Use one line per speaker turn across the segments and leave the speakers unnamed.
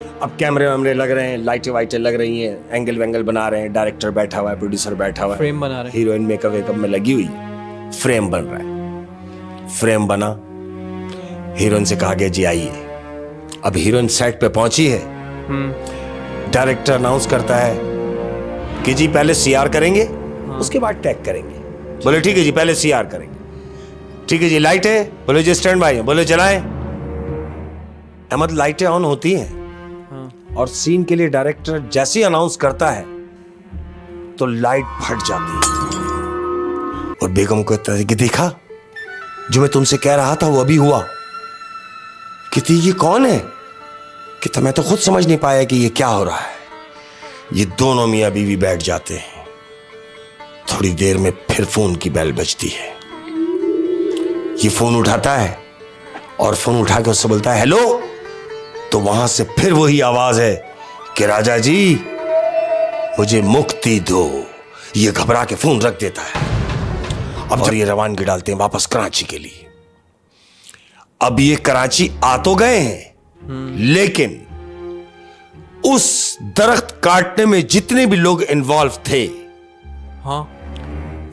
अब कैमरे वैमरे लग रहे हैं, लाइटें वाइटें लग रही हैं, एंगल वेंगल बना रहे हैं, डायरेक्टर बैठा हुआ है, प्रोड्यूसर बैठा हुआ है,
फ्रेम बना रहे हैं,
हीरोइन मेकअप वेकअप में लगी हुई है, फ्रेम बन रहा है। फ्रेम बना, हीरोइन से कहा गया जी आइए। अब हीरोइन सेट पे पहुंची है, डायरेक्टर अनाउंस करता है कि जी पहले सीआर करेंगे, उसके बाद टैग करेंगे। बोले ठीक है जी, पहले सीआर करेंगे। ठीक है जी, लाइट है, बोले जी स्टैंड बाय है, बोले चलाएं। अहमद लाइटें ऑन होती हैं और सीन के लिए डायरेक्टर जैसे ही अनाउंस करता है तो लाइट फट जाती है और बेगम को कहता है कि देखा जो मैं तुमसे कह रहा था वो अभी हुआ। कहती ये कौन है? कहता मैं तो खुद समझ नहीं पाया कि ये क्या हो रहा है। ये दोनों मियां बीवी बैठ जाते हैं। थोड़ी देर में फिर फोन की बेल बजती है। ये फोन उठाता है और फोन उठा के उससे बोलता है हेलो। तो वहां से फिर वही आवाज है कि राजा जी मुझे मुक्ति दो। ये घबरा के फोन रख देता है। अब जब ये रवानगी डालते हैं वापस कराची के लिए। अब ये कराची आ तो गए हैं, लेकिन उस दरख्त काटने में जितने भी लोग इन्वॉल्व थे,
हाँ,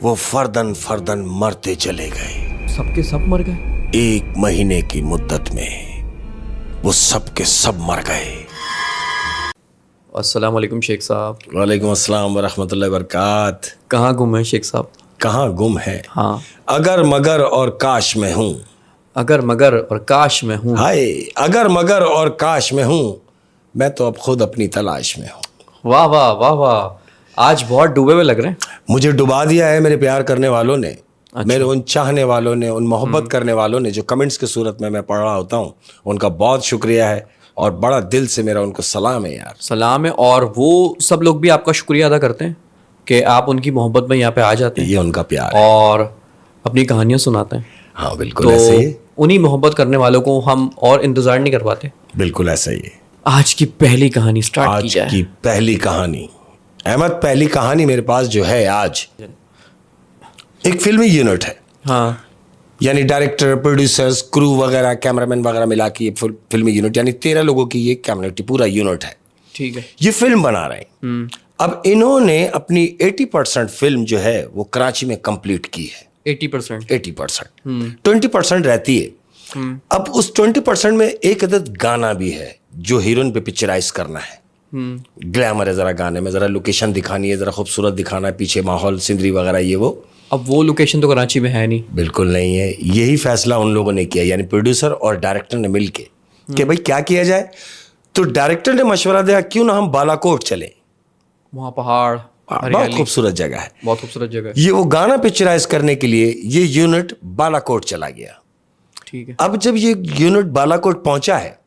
वो फर्दन फर्दन मरते चले गए।
सबके सब मर गए।
1 महीने की मुद्दत में वो सब के सब मर गए।
अस्सलाम वालेकुम शेख साहब।
वालेकुम अस्सलाम वरहमतुल्लाहि वबरकात।
कहाँ गुम है शेख साहब?
कहाँ गुम है?
हाँ,
अगर मगर और काश में हूं।
अगर मगर और काश में हूँ।
हाय, अगर मगर और काश में हूं, मैं तो अब खुद अपनी तलाश में हूं।
वाह वाह वाह वाह, आज बहुत डूबे हुए लग रहे हैं।
मुझे डुबा दिया है मेरे प्यार करने वालों ने, मेरे उन चाहने वालों ने, उन मोहब्बत करने वालों ने जो कमेंट्स की सूरत में मैं पढ़ रहा होता हूँ। उनका बहुत शुक्रिया है और बड़ा दिल से मेरा उनको सलाम है यार।
सलाम है। और वो सब लोग भी आपका शुक्रिया अदा करते हैं कि आप उनकी मोहब्बत में यहाँ पे आ जाते हैं
ये उनका प्यार है।
और अपनी कहानियां सुनाते हैं।
हाँ बिल्कुल
तो
ऐसे ही,
उन्हीं मोहब्बत करने वालों को हम और इंतजार नहीं कर पाते।
बिल्कुल ऐसा ही।
आज की पहली कहानी स्टार्ट की
आज
जाए।
की पहली कहानी, अहमद पहली कहानी मेरे पास जो है आज, एक फिल्मी यूनिट है।
हाँ,
यानी डायरेक्टर, प्रोड्यूसर्स, क्रू वगैरह, कैमरामैन वगैरह मिला के ये फिल्मी यूनिट, यानी 13 लोगों की ये कम्युनिटी, पूरा यूनिट है।
ठीक है।
ये फिल्म बना रहे हैं। अब इन्होंने अपनी 80% फिल्म जो है वो कराची में कंप्लीट की है।
80%।
80%। 20% रहती है। अब उस 20% में एक अदद गाना भी है जो हीरोइन पे पिक्चराइज करना है। ग्लैमर है जरा गाने में, जरा लोकेशन दिखानी है, जरा खूबसूरत दिखाना है, पीछे माहौल, सिंदरी वगैरह ये वो।
अब वो लोकेशन तो कराची में है नहीं।
बिल्कुल नहीं है। यही फैसला उन लोगों ने किया, यानी प्रोड्यूसर और डायरेक्टर ने मिलके कि भाई क्या किया जाए। तो डायरेक्टर ने मशवरा दिया क्यों ना हम बालाकोट चलें।
वहाँ पहाड़,
बहुत
हरियाली,
खूबसूरत जगह है।
बहुत खूबसूरत जगह है।
ये वो गाना पिक्चराइज करने के लिए ये यूनिट बालाकोट चला गया।
ठीक है।
अब जब ये यूनिट बालाकोट पहुंचा है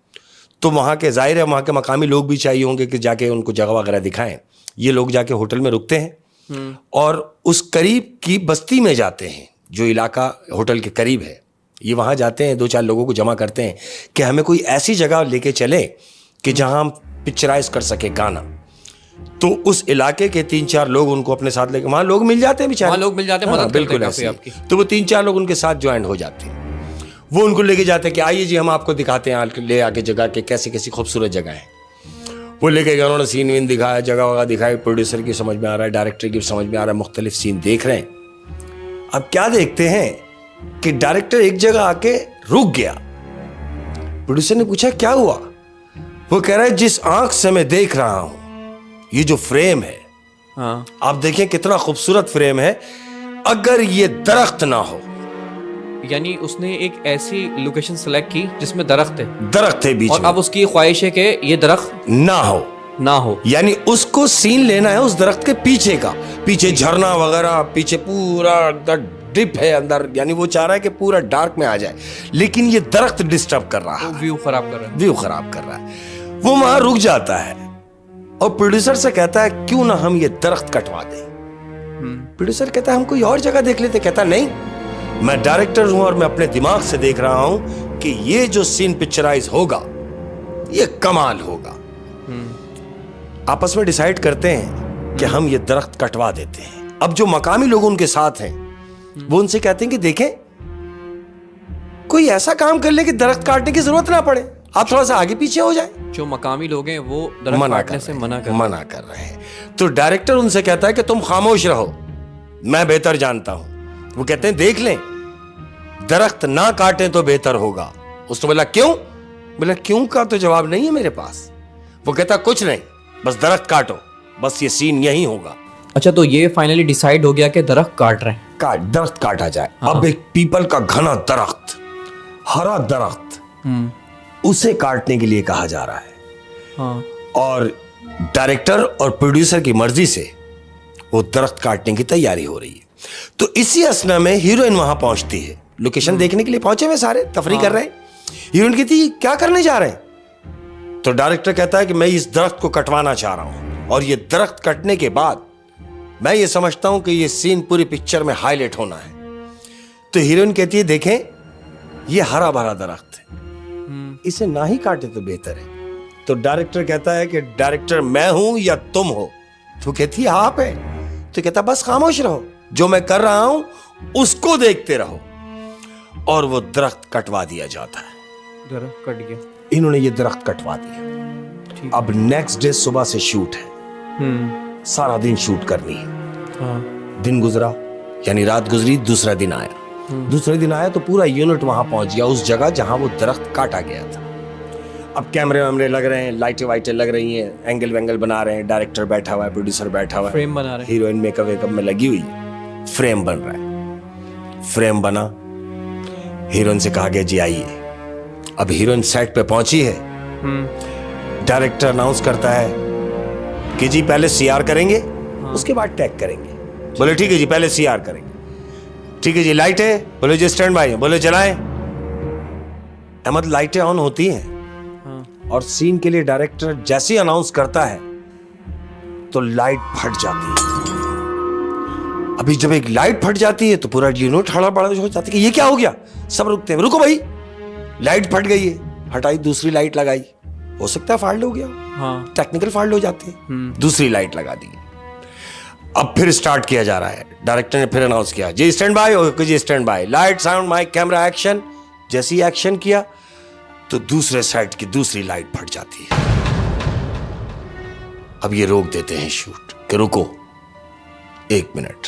तो वहां के, जाहिर है वहां के मकामी लोग भी चाहिए होंगे कि जाके उनको जगह वगैरह दिखाएं। ये लोग जाके होटल में रुकते हैं और उस करीब की बस्ती में जाते हैं जो इलाका होटल के करीब है। ये वहां जाते हैं, 2-4 लोगों को जमा करते हैं कि हमें कोई ऐसी जगह लेके चले कि जहां हम पिक्चराइज कर सके गाना। तो उस इलाके के 3-4 लोग उनको अपने साथ लेके, वहां लोग मिल जाते हैं बेचारे,
वहाँ लोग मिल जाते हैं, मदद करते हैं
बिल्कुल
काफी
ऐसे
आपकी।
तो वो 3-4 लोग उनके साथ ज्वाइन हो जाते हैं। वो उनको लेके जाते हैं कि आइए जी हम आपको दिखाते हैं, ले आके जगह के कैसी कैसी खूबसूरत जगह है। वो लेके गए, उन्होंने सीन वीन दिखाया, जगह वगह दिखाई। प्रोड्यूसर की समझ में आ रहा है, डायरेक्टर की समझ में आ रहा है, मुख्तलिफ सीन देख रहे हैं। अब क्या देखते हैं कि डायरेक्टर एक जगह आके रुक गया। प्रोड्यूसर ने पूछा क्या हुआ? वो कह रहा है जिस आंख से मैं देख रहा हूं, ये जो फ्रेम है,
हाँ,
आप देखें कितना खूबसूरत फ्रेम है, अगर ये दरख्त ना हो।
यानी उसने एक ऐसी लोकेशन सेलेक्ट की जिसमें दरख्त है,
दरख्त है बीच
और
में,
अब उसकी ख्वाहिश है कि ये दरख्त
ना हो।
ना हो।
यानी उसको सीन लेना है उस दरख्त के पीछे का, पीछे झरना वगैरह, पीछे पूरा डिप है अंदर, यानी वो चाह रहा है कि पूरा डार्क में आ जाए, लेकिन ये दरख्त डिस्टर्ब कर रहा है,
व्यू खराब कर रहा है।
व्यू खराब कर रहा है। वो वहां रुक जाता है और प्रोड्यूसर से कहता है क्यों ना हम ये दरख्त कटवा दें। प्रोड्यूसर कहता है हम कोई और जगह देख लेते। कहता नहीं, मैं डायरेक्टर हूं और मैं अपने दिमाग से देख रहा हूं कि ये जो सीन पिक्चराइज होगा ये कमाल होगा। आपस में डिसाइड करते हैं कि हम ये दरख्त कटवा देते हैं। अब जो मकामी लोग उनके साथ हैं वो उनसे कहते हैं कि देखें कोई ऐसा काम कर ले कि दरख्त काटने की जरूरत ना पड़े। आप थोड़ा सा आगे पीछे हो जाए।
जो मकामी लोग हैं वो दरख्त काटने से मना कर
रहे हैं। तो डायरेक्टर उनसे कहता है कि तुम खामोश रहो, मैं बेहतर जानता हूं। वो कहते हैं देख लें, दरख्त ना काटें तो बेहतर होगा। उसने बोला क्यों? बोला क्यों का तो जवाब नहीं है मेरे पास। वो कहता कुछ नहीं, बस दरख्त काटो, बस ये सीन यही होगा।
अच्छा, तो ये फाइनली डिसाइड हो गया कि दरख्त काट रहे हैं,
दरख्त काटा जाए। अब एक पीपल का घना दरख्त, हरा दरख्त, उसे काटने के लिए कहा जा रहा है।
हाँ।
और डायरेक्टर और प्रोड्यूसर की मर्जी से वो दरख्त काटने की तैयारी हो रही है। तो इसी असना में हीरोइन वहां पहुंचती है। लोकेशन देखने के लिए पहुंचे हुए सारे तफरीह कर रहे हैं। हीरोइन कहती है क्या करने जा रहे हैं? तो डायरेक्टर कहता है कि मैं इस दरख्त को कटवाना चाह रहा हूं, और ये दरख्त कटने के बाद मैं ये समझता हूं कि ये सीन पूरी पिक्चर में हाईलाइट होना है। तो हीरोइन कहती है देखें, ये हरा भरा दरख्त है, इसे ना ही काटे तो बेहतर है। तो डायरेक्टर कहता है कि डायरेक्टर मैं हूं या तुम हो? तो कहती है आप है। तो कहता बस खामोश रहो, जो मैं कर रहा हूं उसको देखते रहो। और वो दरख्त कटवा दिया जाता है।
दरख्त कट गया।
इन्होंने ये दरख्त कटवा दिया। अब नेक्स्ट डे सुबह से शूट है। सारा दिन शूट करनी है।
हाँ।
दिन गुजरा, यानी रात गुजरी, दूसरा दिन आया। दूसरे दिन आया तो पूरा यूनिट वहां पहुंच गया, उस जगह जहां वो दरख्त काटा गया था। अब कैमरे वैमरे लग रहे हैं, लाइटें वाइटें लग रही हैं, एंगल वेंगल बना रहे हैं, डायरेक्टर बैठा हुआ है, प्रोड्यूसर बैठा हुआ है,
फ्रेम बना रहे हैं,
हीरोइन मेकअप वेकअप में लगी हुई, फ्रेम बन रहा है। फ्रेम बना, हीरोइन से कहा गया जी आइए। अब हीरोइन सेट पे पहुंची है। डायरेक्टर अनाउंस करता है कि जी पहले सीआर करेंगे, उसके बाद टैग करेंगे। बोले ठीक है जी, पहले सीआर करेंगे। ठीक है जी, लाइट है? बोले जी स्टैंड बाय है। बोले चलाएं। अहमद लाइटें ऑन होती हैं और सीन के लिए डायरेक्टर जैसे ही अनाउंस करता है तो लाइट फट जाती है। अभी जब एक लाइट फट जाती है तो पूरा यूनिट हड़बड़ हो जाती है कि ये क्या हो गया। सब रुकते हैं, रुको भाई, लाइट फट गई है। हटाई, दूसरी लाइट लगाई। हो सकता है फॉल्ट हो गया,
हाँ।
टेक्निकल फॉल्ट हो जाते हैं। दूसरी लाइट लगा दी। अब फिर स्टार्ट किया जा रहा है। डायरेक्टर ने फिर अनाउंस किया जी स्टैंड बाय, ओके जी stand by, light sound mic camera action. जैसे ही एक्शन किया तो दूसरे साइड की दूसरी लाइट फट जाती है। अब ये रोक देते हैं शूट कि रुको 1 मिनट,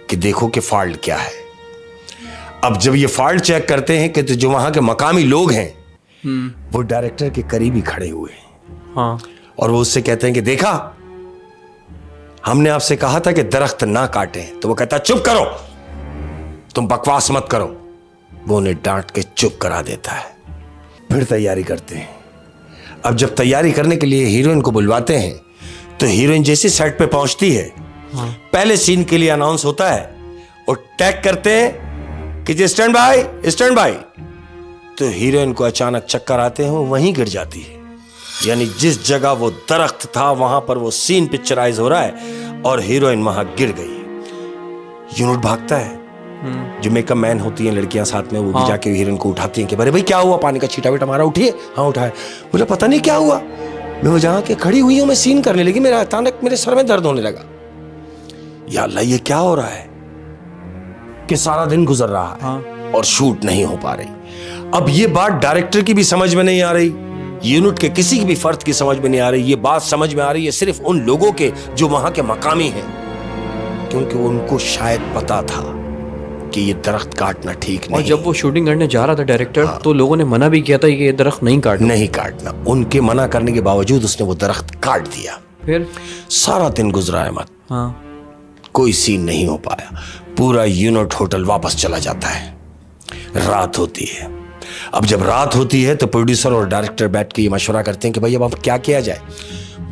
कि देखो कि फॉल्ट क्या है। अब जब ये फॉल्ट चेक करते हैं कि तो जो वहां के मकामी लोग हैं वो डायरेक्टर के करीब ही खड़े हुए हैं।
हाँ।
और वो उससे कहते हैं कि देखा, हमने आपसे कहा था कि दरख्त ना काटें। तो वो कहता चुप करो, तुम बकवास मत करो। वो उन्हें डांट के चुप करा देता है। फिर तैयारी करते हैं। अब जब तैयारी करने के लिए हीरोइन को बुलवाते हैं तो हीरोइन जैसे सेट पे पहुंचती है, पहले सीन के लिए अनाउंस होता है और टैग करते हैं कि जी स्टैंड बाय, स्टैंड बाय। तो हीरोइन को अचानक चक्कर आते हैं, वो वहीं गिर जाती है। यानी जिस जगह वो दरख्त था वहां पर वो सीन पिक्चराइज हो रहा है और हीरोइन वहां गिर गई। यूनिट भागता है। जो मेकअप मैन होती हैं लड़कियां साथ में, वो भी जाके हीरोइन को उठाती हैं कि अरे भाई क्या हुआ, पानी का छींटा बीटा मारा, उठिए। हाँ उठाए। बोले पता नहीं क्या हुआ, मैं वो जहां के खड़ी हुई हूं, मैं सीन करने लगी, मेरा अचानक मेरे सर में दर्द होने लगा। या अल्लाह, ये क्या हो रहा है कि सारा दिन गुजर रहा है और शूट नहीं हो पा रही। अब ये बात डायरेक्टर की भी समझ में नहीं आ रही, यूनिट के किसी की भी फर्द की समझ में नहीं आ रही। ये बात समझ में आ रही है सिर्फ उन लोगों के जो वहां के मकामी हैं, क्योंकि उनको शायद पता था कि ये दरख्त काटना ठीक नहीं।
और जब वो शूटिंग करने जा रहा था डायरेक्टर, तो लोगों ने मना भी किया था कि ये दरख्त नहीं काटना। उनके मना करने के बावजूद उसने वो दरख्त काट दिया। फिर
सारा दिन गुजरा है, मत कोई सीन नहीं हो पाया। पूरा यूनिट होटल वापस चला जाता है। रात होती है। अब जब रात होती है तो प्रोड्यूसर और डायरेक्टर बैठ के ये मशवरा करते हैं कि भाई अब क्या किया जाए।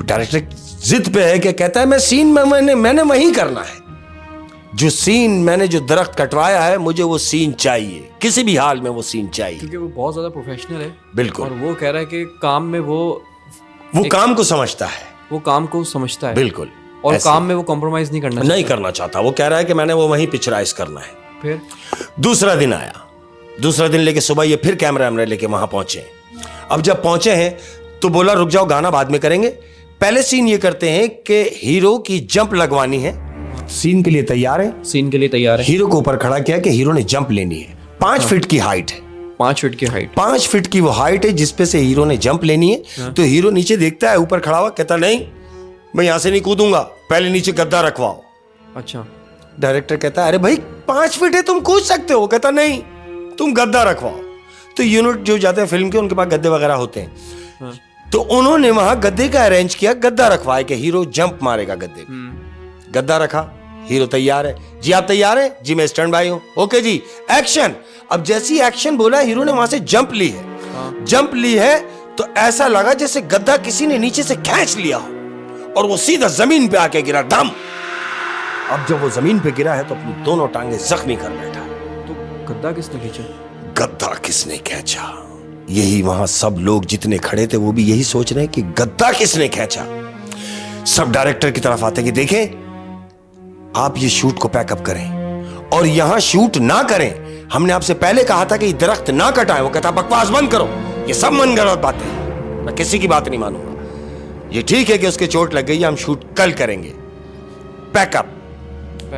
डायरेक्टर जिद पे है कि कहता है मैं सीन में मैंने वही करना है, जो सीन मैंने जो दरख्त कटवाया है, मुझे वो सीन चाहिए, किसी भी हाल में वो सीन चाहिए।
क्योंकि वो बहुत ज्यादा प्रोफेशनल है।
बिल्कुल।
और वो कह रहा है कि काम में वो
काम को समझता है,
वो काम को समझता है।
बिल्कुल।
और काम में वो कॉम्प्रोमाइज नहीं करना
चाहता। वो कह रहा है कि मैंने वो वहीं पिक्चराइज करना है।
फिर
दूसरा दिन आया। दूसरा दिन लेके सुबह ये फिर कैमरा लेके वहां पहुंचे। अब जब पहुंचे हैं तो बोला रुक जाओ, गाना बाद में करेंगे, पहले सीन ये करते हैं कि हीरो की जंप लगवानी है। सीन के लिए तैयार है।
हीरो को
ऊपर खड़ा किया कि हीरो ने जंप लेनी है। 5 फीट की हाइट है।
5 फीट की हाइट।
5 फीट की वो हाइट है जिसपे से हीरो ने जंप लेनी है। तो हीरो नीचे देखता है, ऊपर खड़ा हुआ, कहता नहीं मैं यहां से नहीं कूदूंगा, पहले नीचे गद्दा रखवाओ।
अच्छा।
डायरेक्टर कहता है अरे भाई 5 फीट है, तुम कूद सकते हो। कहता नहीं, तुम गद्दा रखवाओ। तो यूनिट जो जाते हैं फिल्म के, उनके पास गद्दे वगैरह होते हैं। तो उन्होंने वहां गद्दे का अरेंज किया, गद्दा रखवाए कि हीरो जंप मारेगा गद्दे पे। गद्दा रखा, हीरो तैयार है। जी आप तैयार हैं? जी मैं स्टैंड बाय हूं। ओके जी, एक्शन। अब जैसी एक्शन बोला, हीरो ने वहां से जंप ली है। जंप ली है तो ऐसा लगा जैसे गद्दा किसी ने नीचे से खींच लिया हो और वो सीधा जमीन पे आके गिरा, दम। अब जब वो जमीन पे गिरा है तो अपनी दोनों टांगे जख्मी कर बैठा।
तो गद्दा किसने खींचा?
गद्दा किसने खींचा? यही वहां सब लोग जितने खड़े थे वो भी यही सोच रहे हैं कि गद्दा किसने खींचा। सब डायरेक्टर की तरफ आते कि देखें आप ये शूट को पैकअप करें और यहां शूट ना करें। हमने आपसे पहले कहा था कि दरख्त ना कटाएं। वो कहता बकवास बंद करो, ये सब मनगढ़ंत बातें हैं, मैं किसी की बात नहीं मानूंगा। ये ठीक है कि उसके चोट लग गई, हम शूट कल करेंगे। पैकअप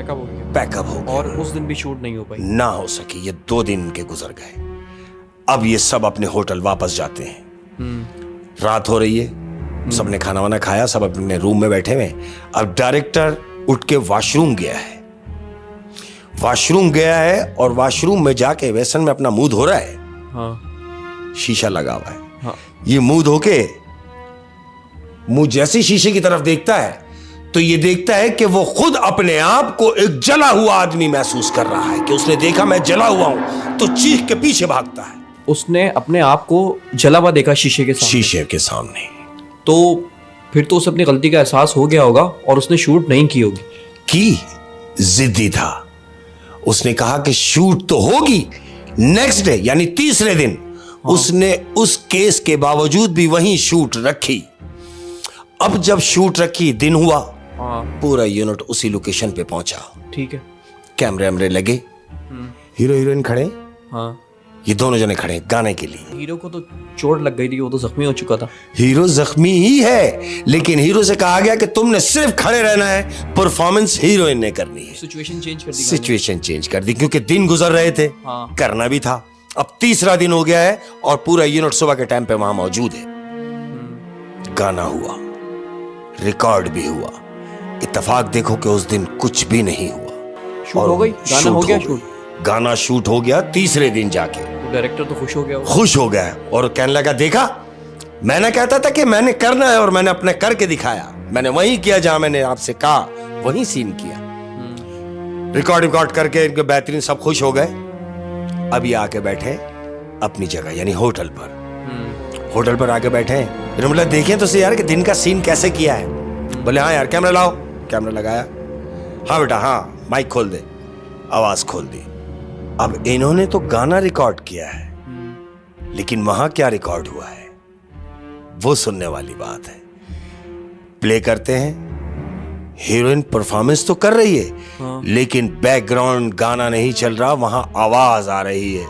हो गया।
पैकअप हो गया।
और उस दिन भी शूट नहीं हो पाई।
ना हो सकी। ये 2 दिन के गुजर गए। अब ये सब अपने होटल वापस जाते हैं। रात हो रही है, सबने खाना वाना खाया, सब अपने रूम में बैठे हुए। अब डायरेक्टर उठ के वॉशरूम गया है। वॉशरूम गया है और वॉशरूम में जाके बेसन में अपना मुंह धो रहा है।
हाँ।
शीशा लगा हुआ है।
हाँ।
ये मुंह धो के मुंह जैसे शीशे की तरफ देखता है तो ये देखता है कि वो खुद अपने आप को एक जला हुआ आदमी महसूस कर रहा है कि उसने देखा मैं जला हुआ हूं, तो चीख के पीछे भागता है।
उसने अपने आप को जला हुआ देखा शीशे के सामने।
शीशे के सामने।
तो फिर तो उसे अपनी गलती का एहसास हो गया होगा और उसने शूट नहीं की होगी।
की जिद्दी था। उसने कहा कि शूट तो होगी नेक्स्ट डे, यानी तीसरे दिन। हाँ। उसने उस केस के बावजूद भी वहीं शूट रखी। अब जब शूट रखी, दिन हुआ।
हाँ।
पूरा यूनिट उसी लोकेशन पे पहुंचा।
ठीक है।
कैमरे वैमरे लगे, हीरो हीरोइन खड़े।
हाँ।
ये दोनों जने खड़े गाने के लिए।
हीरो को तो चोट लग गई थी, वो तो जख्मी हो चुका था।
हीरो जख्मी ही है, लेकिन हीरो से कहा गया कि तुमने सिर्फ खड़े रहना है, परफॉर्मेंस हीरोइन ने करनी है।
सिचुएशन चेंज कर दी।
सिचुएशन चेंज कर दी क्योंकि दिन गुजर रहे थे।
हाँ।
करना भी था। अब तीसरा दिन हो गया है और पूरा यूनिट सुबह के टाइम पे वहां मौजूद है। गाना हुआ, रिकॉर्ड भी हुआ। इत्तेफाक देखो कि उस दिन कुछ भी नहीं हुआ।
शूट हो गई, गाना हो गया शूट।
गाना शूट हो गया तीसरे दिन जाके।
डायरेक्टर तो खुश हो गया।
खुश हो गया और कहने लगा देखा, मैंने कहता था कि मैंने करना है और मैंने अपने करके दिखाया। मैंने वही किया जहां मैंने आपसे कहा, वही सीन किया। रिकॉर्ड करके इनके बेहतरीन सब खुश हो गए। अभी आके बैठे अपनी जगह यानी होटल पर। होटल पर आके बैठे। बोला देखें तो सही यार कि दिन का सीन कैसे किया है। बोले हाँ यार, कैमरा लाओ। कैमरा लगाया। हाँ बेटा, हाँ माइक खोल दे। आवाज खोल दी। अब इन्होंने तो गाना रिकॉर्ड किया है, लेकिन वहां क्या रिकॉर्ड हुआ है वो सुनने वाली बात है। प्ले करते हैं। हीरोइन परफॉर्मेंस तो कर रही है। हाँ। लेकिन बैकग्राउंड गाना नहीं चल रहा, वहां आवाज आ रही है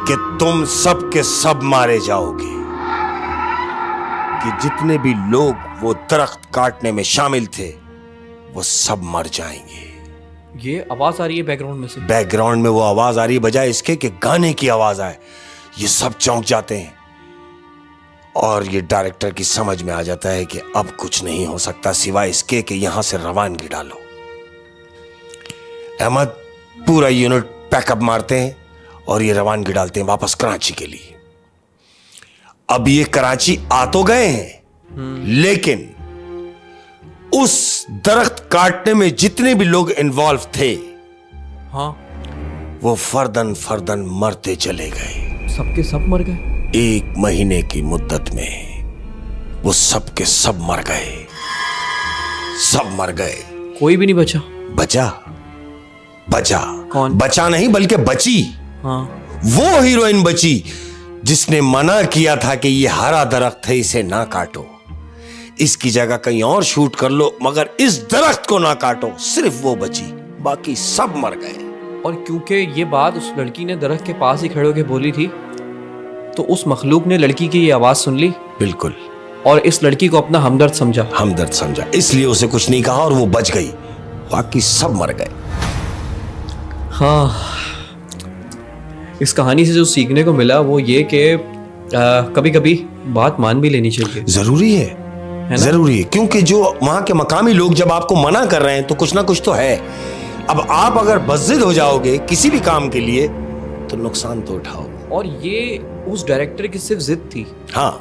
कि तुम सब के सब मारे जाओगे, कि जितने भी लोग वो दरख्त काटने में शामिल थे वो सब मर जाएंगे।
ये आवाज आ रही है बैकग्राउंड में से।
बैकग्राउंड में वो आवाज आ रही है, बजाय इसके कि गाने की आवाज आए। ये सब चौंक जाते हैं और ये डायरेक्टर की समझ में आ जाता है कि अब कुछ नहीं हो सकता सिवाय इसके कि यहां से रवानगी डालो। अहमद पूरा यूनिट पैकअप मारते हैं और ये रवानगी डालते हैं वापस कराची के लिए। अब ये कराची आ तो गए हैं, लेकिन उस दरख्त काटने में जितने भी लोग इन्वॉल्व थे,
हाँ,
वो फर्दन फर्दन मरते चले गए।
सबके सब मर गए।
1 महीने की मुद्दत में वो सब के सब मर गए। सब मर गए,
कोई भी नहीं बचा।
बचा
कौन?
बचा नहीं बल्कि बची।
हाँ।
वो हीरोइन बची जिसने मना किया था कि ये हरा दरख्त है, इसे ना काटो, इसकी जगह कहीं और शूट कर लो, मगर इस दरख्त को ना काटो। सिर्फ वो बची, बाकी सब मर गए।
और क्योंकि ये बात उस लड़की ने दरख्त के पास ही खड़े होकर बोली थी, तो उस मखलूक ने लड़की की ये आवाज सुन ली।
बिल्कुल।
और इस लड़की को अपना हमदर्द समझा।
इसलिए उसे कुछ नहीं कहा और वो बच गई, बाकी सब मर गए।
हाँ, इस कहानी से जो सीखने को मिला वो ये कि कभी कभी बात मान भी लेनी चाहिए।
जरूरी है, जरूरी है, क्योंकि जो वहां के मकामी लोग जब आपको मना कर रहे हैं तो कुछ ना कुछ तो है। अब आप अगर बज़िद हो जाओगे किसी भी काम के लिए तो नुकसान तो उठाओगे।
और ये उस डायरेक्टर की सिर्फ जिद थी।
हाँ,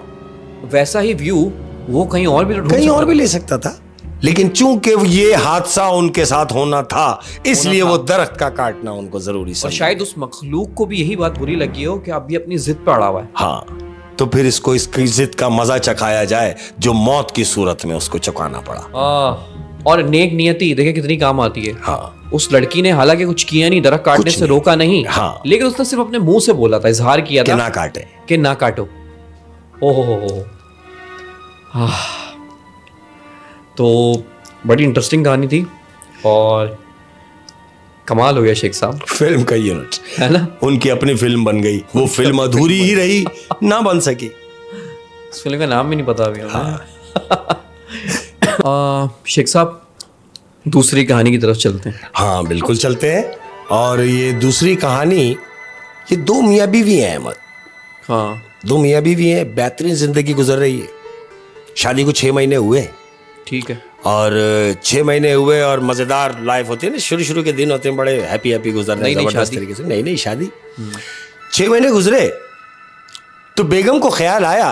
वैसा ही व्यू वो कहीं और भी
कहीं और भी ले सकता था, लेकिन चूंकि ये हादसा उनके साथ होना था इसलिए वो दरख्त का काटना उनको जरूरी
और
समझा।
शायद उस मखलूक को भी यही बात बुरी लगी हो कि आप भी अपनी जिद पे अड़ा हुआ है।
हाँ, तो फिर इसको इसकी जिद का मजा चखाया जाए जो मौत की सूरत में उसको चुकाना पड़ा।
और नेक नियति देखे कितनी काम आती है।
हाँ,
उस लड़की ने हालांकि कुछ किया नहीं, दरख्त काटने से रोका नहीं।
हाँ,
लेकिन उसने सिर्फ अपने मुंह से बोला था, इजहार किया था
ना काटे,
कि ना काटो। ओहो हो। तो बड़ी इंटरेस्टिंग कहानी थी और कमाल हो गया शेख साहब।
फिल्म का यूनिट
है ना,
उनकी अपनी फिल्म बन गई, वो फिल्म अधूरी ही रही, ना बन सकी।
इस फिल्म का नाम भी नहीं पता अभी हमें। शेख साहब दूसरी कहानी की तरफ चलते हैं।
हाँ बिल्कुल चलते हैं। और ये दूसरी कहानी, ये दो मियाँ बीवी हैं अहमद।
हाँ,
दो मियाँ बीवी हैं, बेहतरीन जिंदगी गुजर रही है। शादी को 6 महीने हुए
ठीक है।
और 6 महीने हुए और मजेदार लाइफ होती है ना, शुरू शुरू के दिन होते हैं बड़े हैप्पी गुजर रहे हैं जबरदस्त तरीके से। नई शादी, 6 महीने गुजरे तो बेगम को ख्याल आया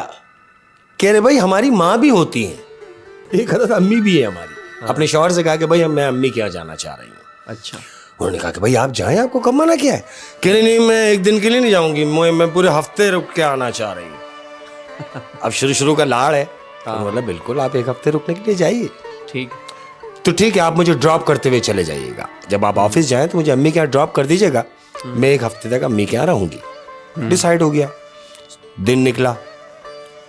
कि अरे भाई हमारी माँ भी होती है, एक हद अम्मी भी है हमारी। अपने शौहर से कहा कि भाई मैं अम्मी के यहाँ जाना चाह रही हूँ।
अच्छा।
उन्होंने कहा कि भाई आप जाएं, आपको कब मना किया है? कह रही नहीं, मैं एक दिन के लिए नहीं जाऊंगी, मैं पूरे हफ्ते रुक के आना चाह रही हूँ। अब शुरू का लाड़ है, तो मतलब बिल्कुल आप एक हफ्ते रुकने के लिए जाइए।
ठीक,
तो ठीक है, आप मुझे ड्रॉप करते हुए चले जाइएगा। जब आप ऑफिस जाएं तो मुझे अम्मी के यहाँ ड्रॉप कर दीजिएगा, मैं एक हफ्ते तक अम्मी के यहाँ रहूंगी। डिसाइड हो गया। दिन निकला,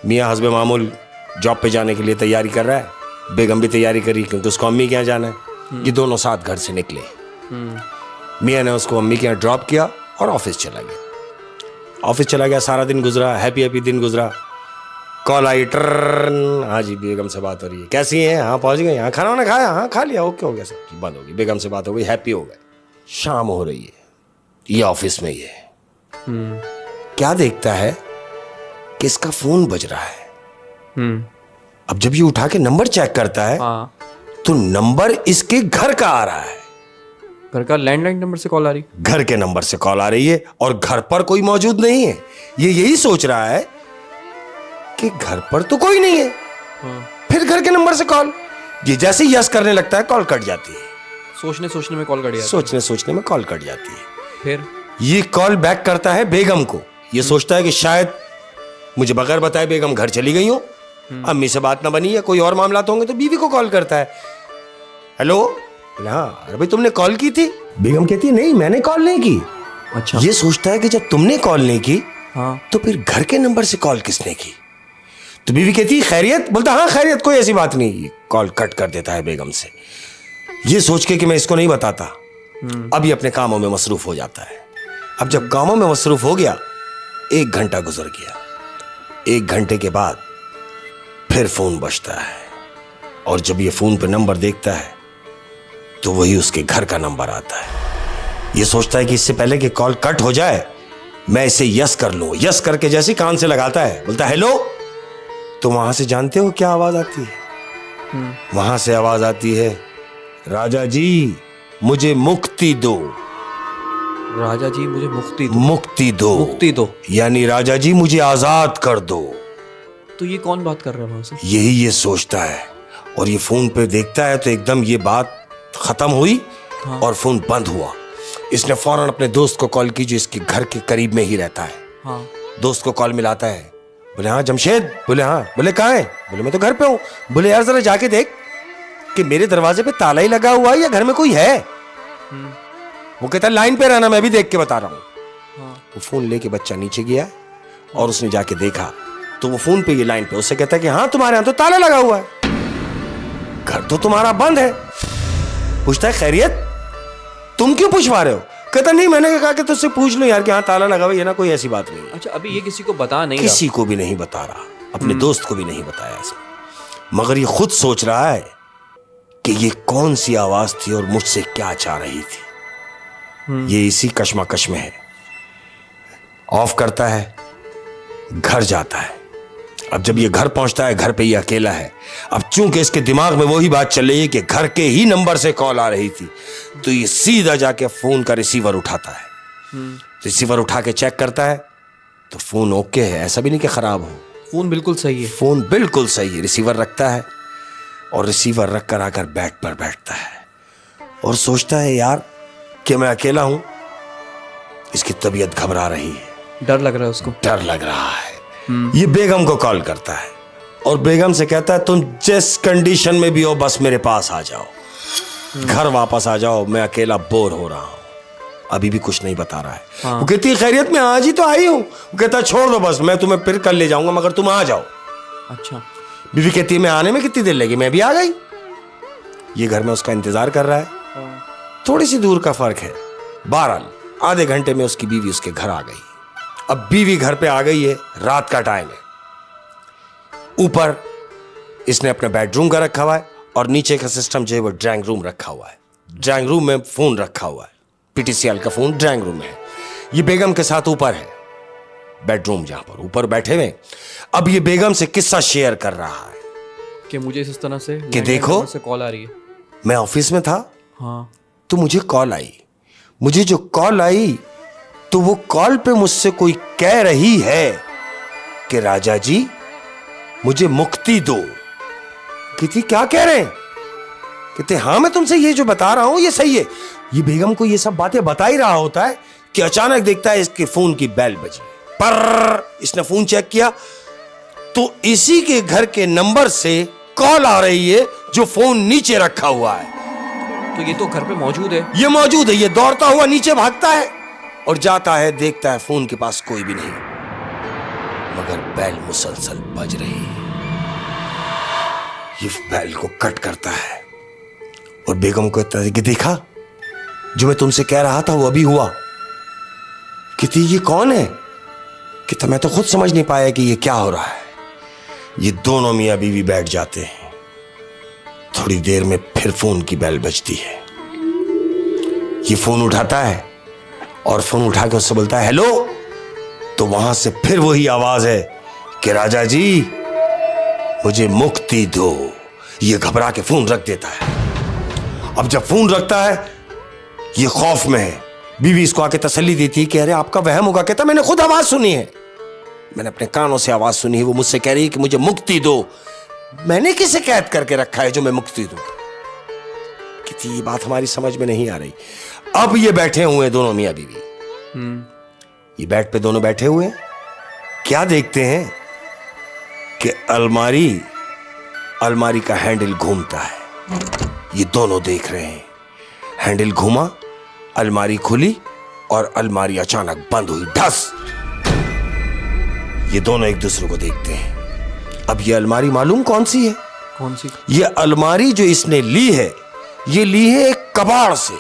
मियाँ हस्बे मामूल जॉब पे जाने के लिए तैयारी कर रहा है, बेगम भी तैयारी करी क्योंकि उसको अम्मी के यहाँ जाना है। ये दोनों साथ घर से निकले। मियाँ ने उसको अम्मी के यहाँ ड्रॉप किया और ऑफिस चला गया। ऑफिस चला गया, सारा दिन गुजरा, हैप्पी दिन गुजरा। कॉल आई, टर्न, हाँ जी बेगम से बात हो रही है, कैसी हैं? हाँ पहुंच गए, हाँ खाना वाना खाया? हाँ खा लिया, ओके हो गया, सब बंद हो गई। बेगम से बात हो गई, हैप्पी हो गए। शाम हो रही है, ये ऑफिस में ही है। क्या देखता है कि इसका फोन बज रहा है। अब जब ये उठा के नंबर चेक करता है तो नंबर इसके घर का आ रहा है।
घर का लैंडलाइन नंबर से कॉल आ रही,
घर के नंबर से कॉल आ रही है और घर पर कोई मौजूद नहीं है। ये यही सोच रहा है कि घर पर तो कोई नहीं है। फिर घर के नंबर से कॉल, ये जैसे यस करने लगता है कॉल कट जाती है।
सोचने में कॉल कट जाती है।
सोचने में कॉल कट जाती है।
फिर
ये कॉल बैक करता है बेगम को। ये सोचता है कि शायद मुझे बगैर बताए बेगम घर चली गई हो, अम्मी से बात ना बनी या कोई और मामला होंगे, तो बीवी को कॉल करता है। हेलो, हाँ अरे भाई तुमने कॉल की थी? बेगम कहती है नहीं मैंने कॉल नहीं की।
अच्छा।
ये सोचता है कि जब तुमने कॉल नहीं की
हाँ,
तो फिर घर के नंबर से कॉल किसने की? तो बीवी कहती है खैरियत? बोलता हाँ खैरियत, कोई ऐसी बात नहीं। कॉल कट कर देता है बेगम से, ये सोच के कि मैं इसको नहीं बताता। अब ये अपने कामों में मसरूफ हो जाता है। अब जब कामों में मसरूफ हो गया, 1 घंटा गुजर गया। 1 घंटे के बाद फिर फोन बजता है और जब ये फोन पे नंबर देखता है तो वही उसके घर का नंबर आता है। ये सोचता है कि इससे पहले कि कॉल कट हो जाए मैं इसे यस कर लूं। यस करके जैसे कान से लगाता है, बोलता है हेलो। तो वहां से जानते हो क्या आवाज आती है? वहां से आवाज आती है, राजा जी मुझे मुक्ति दो।
राजा जी मुझे मुक्ति दो।
मुक्ति दो,
मुक्ति दो,
यानी राजा जी मुझे आजाद कर दो।
तो ये कौन बात कर रहा है वहां से?
यही ये सोचता है और ये फोन पे देखता है तो एकदम ये बात खत्म हुई।
हाँ।
और फोन बंद हुआ। इसने फौरन अपने दोस्त को कॉल की जो इसके घर के करीब में ही रहता है।
हाँ।
दोस्त को कॉल मिलाता है, बोले हाँ जमशेद। बोले हाँ। बोले कहाँ है? बोले मैं तो घर पे हूँ। बोले यार जरा जाके देख कि मेरे दरवाजे पे ताला ही लगा हुआ है या घर में कोई है। वो कहता है लाइन पे रहना, मैं भी देख के बता रहा हूँ।
हाँ।
वो फोन लेके बच्चा नीचे गया और उसने जाके देखा तो वो फोन पे ये लाइन पे उससे कहता है कि हाँ तुम्हारे यहाँ तो ताला लगा हुआ है, घर तो तुम्हारा बंद है। पूछता है खैरियत? तुम क्यों पूछवा रहे हो? कहता नहीं मैंने कहा कि तुझसे पूछ लो यार कि हाँ ताला लगा हुआ है ना, कोई ऐसी बात नहीं है।
अच्छा, अभी ये किसी को बता नहीं
किसी को भी नहीं बता रहा, अपने दोस्त को भी नहीं बताया ऐसा। मगर ये खुद सोच रहा है कि ये कौन सी आवाज थी और मुझसे क्या चाह रही थी। ये इसी कश्मकश में है। ऑफ करता है, घर जाता है। अब जब ये घर पहुंचता है, घर पे ये अकेला है। अब चूंकि इसके दिमाग में वही बात चल रही है कि घर के ही नंबर से कॉल आ रही थी, तो ये सीधा जाके फोन का रिसीवर उठाता है। रिसीवर उठा के चेक करता है तो फोन ओके है, ऐसा भी नहीं कि खराब हो,
फोन बिल्कुल सही है।
फोन बिल्कुल सही है। रिसीवर रखता है और रिसीवर रख कर आकर बेड पर बैठता है और सोचता है यार कि मैं अकेला हूं। इसकी तबीयत घबरा रही है,
डर लग रहा है उसको,
डर लग रहा है। ये बेगम को कॉल करता है और बेगम से कहता है तुम जिस कंडीशन में भी हो बस मेरे पास आ जाओ, घर वापस आ जाओ, मैं अकेला बोर हो रहा हूं। अभी भी कुछ नहीं बता रहा है।
हाँ।
वो कहती है खैरियत में आज ही तो आई हूं। वो कहता है छोड़ दो बस, मैं तुम्हें फिर कल ले जाऊंगा मगर तुम आ जाओ।
अच्छा।
बीवी कहती है मैं आने में कितनी देर लगी, मैं भी आ गई। ये घर में उसका इंतजार कर रहा है। थोड़ी सी दूर का फर्क है। बहरहाल आधे घंटे में उसकी बीवी उसके घर आ गई। अब बीवी घर पे आ गई है, रात का टाइम है। ऊपर इसने अपने बेडरूम का रखा हुआ है और नीचे का सिस्टम जो है वो ड्राइंग रूम रखा हुआ है। ड्राइंग रूम में फोन रखा हुआ है, पीटीसीएल का फोन ड्राइंग रूम में है। ये बेगम के साथ ऊपर है बेडरूम, जहां पर ऊपर बैठे हुए। अब ये बेगम से किस्सा शेयर कर रहा है
कि मुझे इस तरह से
कि देखो
से कॉल आ रही है।
मैं ऑफिस में था
हाँ।
तो मुझे कॉल आई। मुझे जो कॉल आई तो वो कॉल पे मुझसे कोई कह रही है कि राजा जी मुझे मुक्ति दो। कहती क्या कह रहे हैं? कहते हाँ मैं तुमसे ये जो बता रहा हूं ये सही है। ये बेगम को ये सब बातें बता ही रहा होता है कि अचानक देखता है इसके फोन की बेल बजी। पर इसने फोन चेक किया तो इसी के घर के नंबर से कॉल आ रही है जो फोन नीचे रखा हुआ है।
तो ये तो घर पे मौजूद है।
ये मौजूद है। ये दौड़ता हुआ नीचे भागता है और जाता है, देखता है फोन के पास कोई भी नहीं, मगर बैल मुसलसल बज रही है। ये बैल को कट करता है और बेगम को कहता है कि देखा जो मैं तुमसे कह रहा था वो अभी हुआ। कहती ये कौन है? कहता मैं तो खुद समझ नहीं पाया कि ये क्या हो रहा है। ये दोनों मियां बीवी बैठ जाते हैं। थोड़ी देर में फिर फोन की बेल बजती है। ये फोन उठाता है और फोन उठा के उससे बोलता है हेलो। तो वहां से फिर वही आवाज है कि राजा जी मुझे मुक्ति दो। ये घबरा के फोन रख देता है। अब जब फोन रखता है ये खौफ में है। बीवी इसको आके तसल्ली देती है कि अरे आपका वहम होगा। कहता मैंने खुद आवाज सुनी है, मैंने अपने कानों से आवाज सुनी है। वो मुझसे कह रही है कि मुझे मुक्ति दो। मैंने किसे कैद करके रखा है जो मैं मुक्ति दूं? कहती ये बात हमारी समझ में नहीं आ रही। अब ये बैठे हुए हैं दोनों मियां बीवी। ये बेड पे दोनों बैठे हुए हैं। क्या देखते हैं कि अलमारी का हैंडल घूमता है। ये दोनों देख रहे हैं। हैंडल घूमा, अलमारी खुली और अलमारी अचानक बंद हुई, ढस। ये दोनों एक दूसरे को देखते हैं। अब ये अलमारी मालूम कौन सी है?
कौन सी?
ये अलमारी जो इसने ली है ये ली है एक कबाड़ से,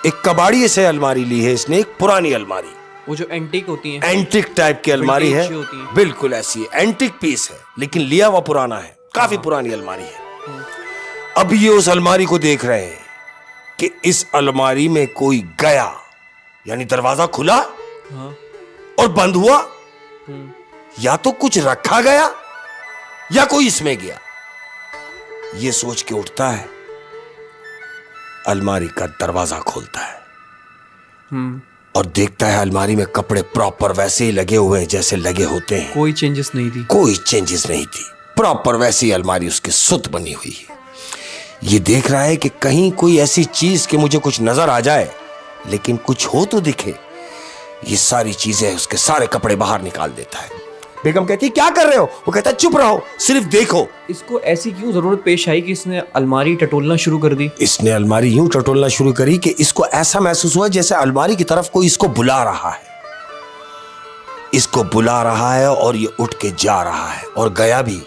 एक कबाड़िए से अलमारी ली है इसने। एक पुरानी अलमारी,
वो जो एंटीक होती है,
एंटिक टाइप की अलमारी है,
Vintage होती है।
बिल्कुल ऐसी है। एंटिक पीस है लेकिन लिया हुआ पुराना है, काफी पुरानी अलमारी है। अब ये उस अलमारी को देख रहे हैं कि इस अलमारी में कोई गया, यानी दरवाजा खुला
हाँ।
और बंद हुआ। या तो कुछ रखा गया या कोई इसमें गया। ये सोच के उठता है, अलमारी का दरवाजा खोलता है और देखता है अलमारी में कपड़े प्रॉपर वैसे ही लगे हुए हैं जैसे लगे होते हैं।
कोई चेंजेस नहीं थी।
कोई चेंजेस नहीं थी, प्रॉपर वैसी अलमारी उसकी सुत बनी हुई है। ये देख रहा है कि कहीं कोई ऐसी चीज कि मुझे कुछ नजर आ जाए लेकिन कुछ हो तो दिखे। ये सारी चीजें, उसके सारे कपड़े बाहर निकाल देता है। बेगम कहती है क्या कर रहे हो? वो कहता है चुप रहो, सिर्फ देखो।
इसको ऐसी क्यों जरूरत पेश आई कि इसने अलमारी टटोलना शुरू कर दी?
इसने अलमारी यूं टटोलना शुरू करी कि इसको ऐसा महसूस हुआ जैसे अलमारी की तरफ कोई इसको बुला रहा है। इसको बुला रहा है और ये उठ के जा रहा है और गया भी।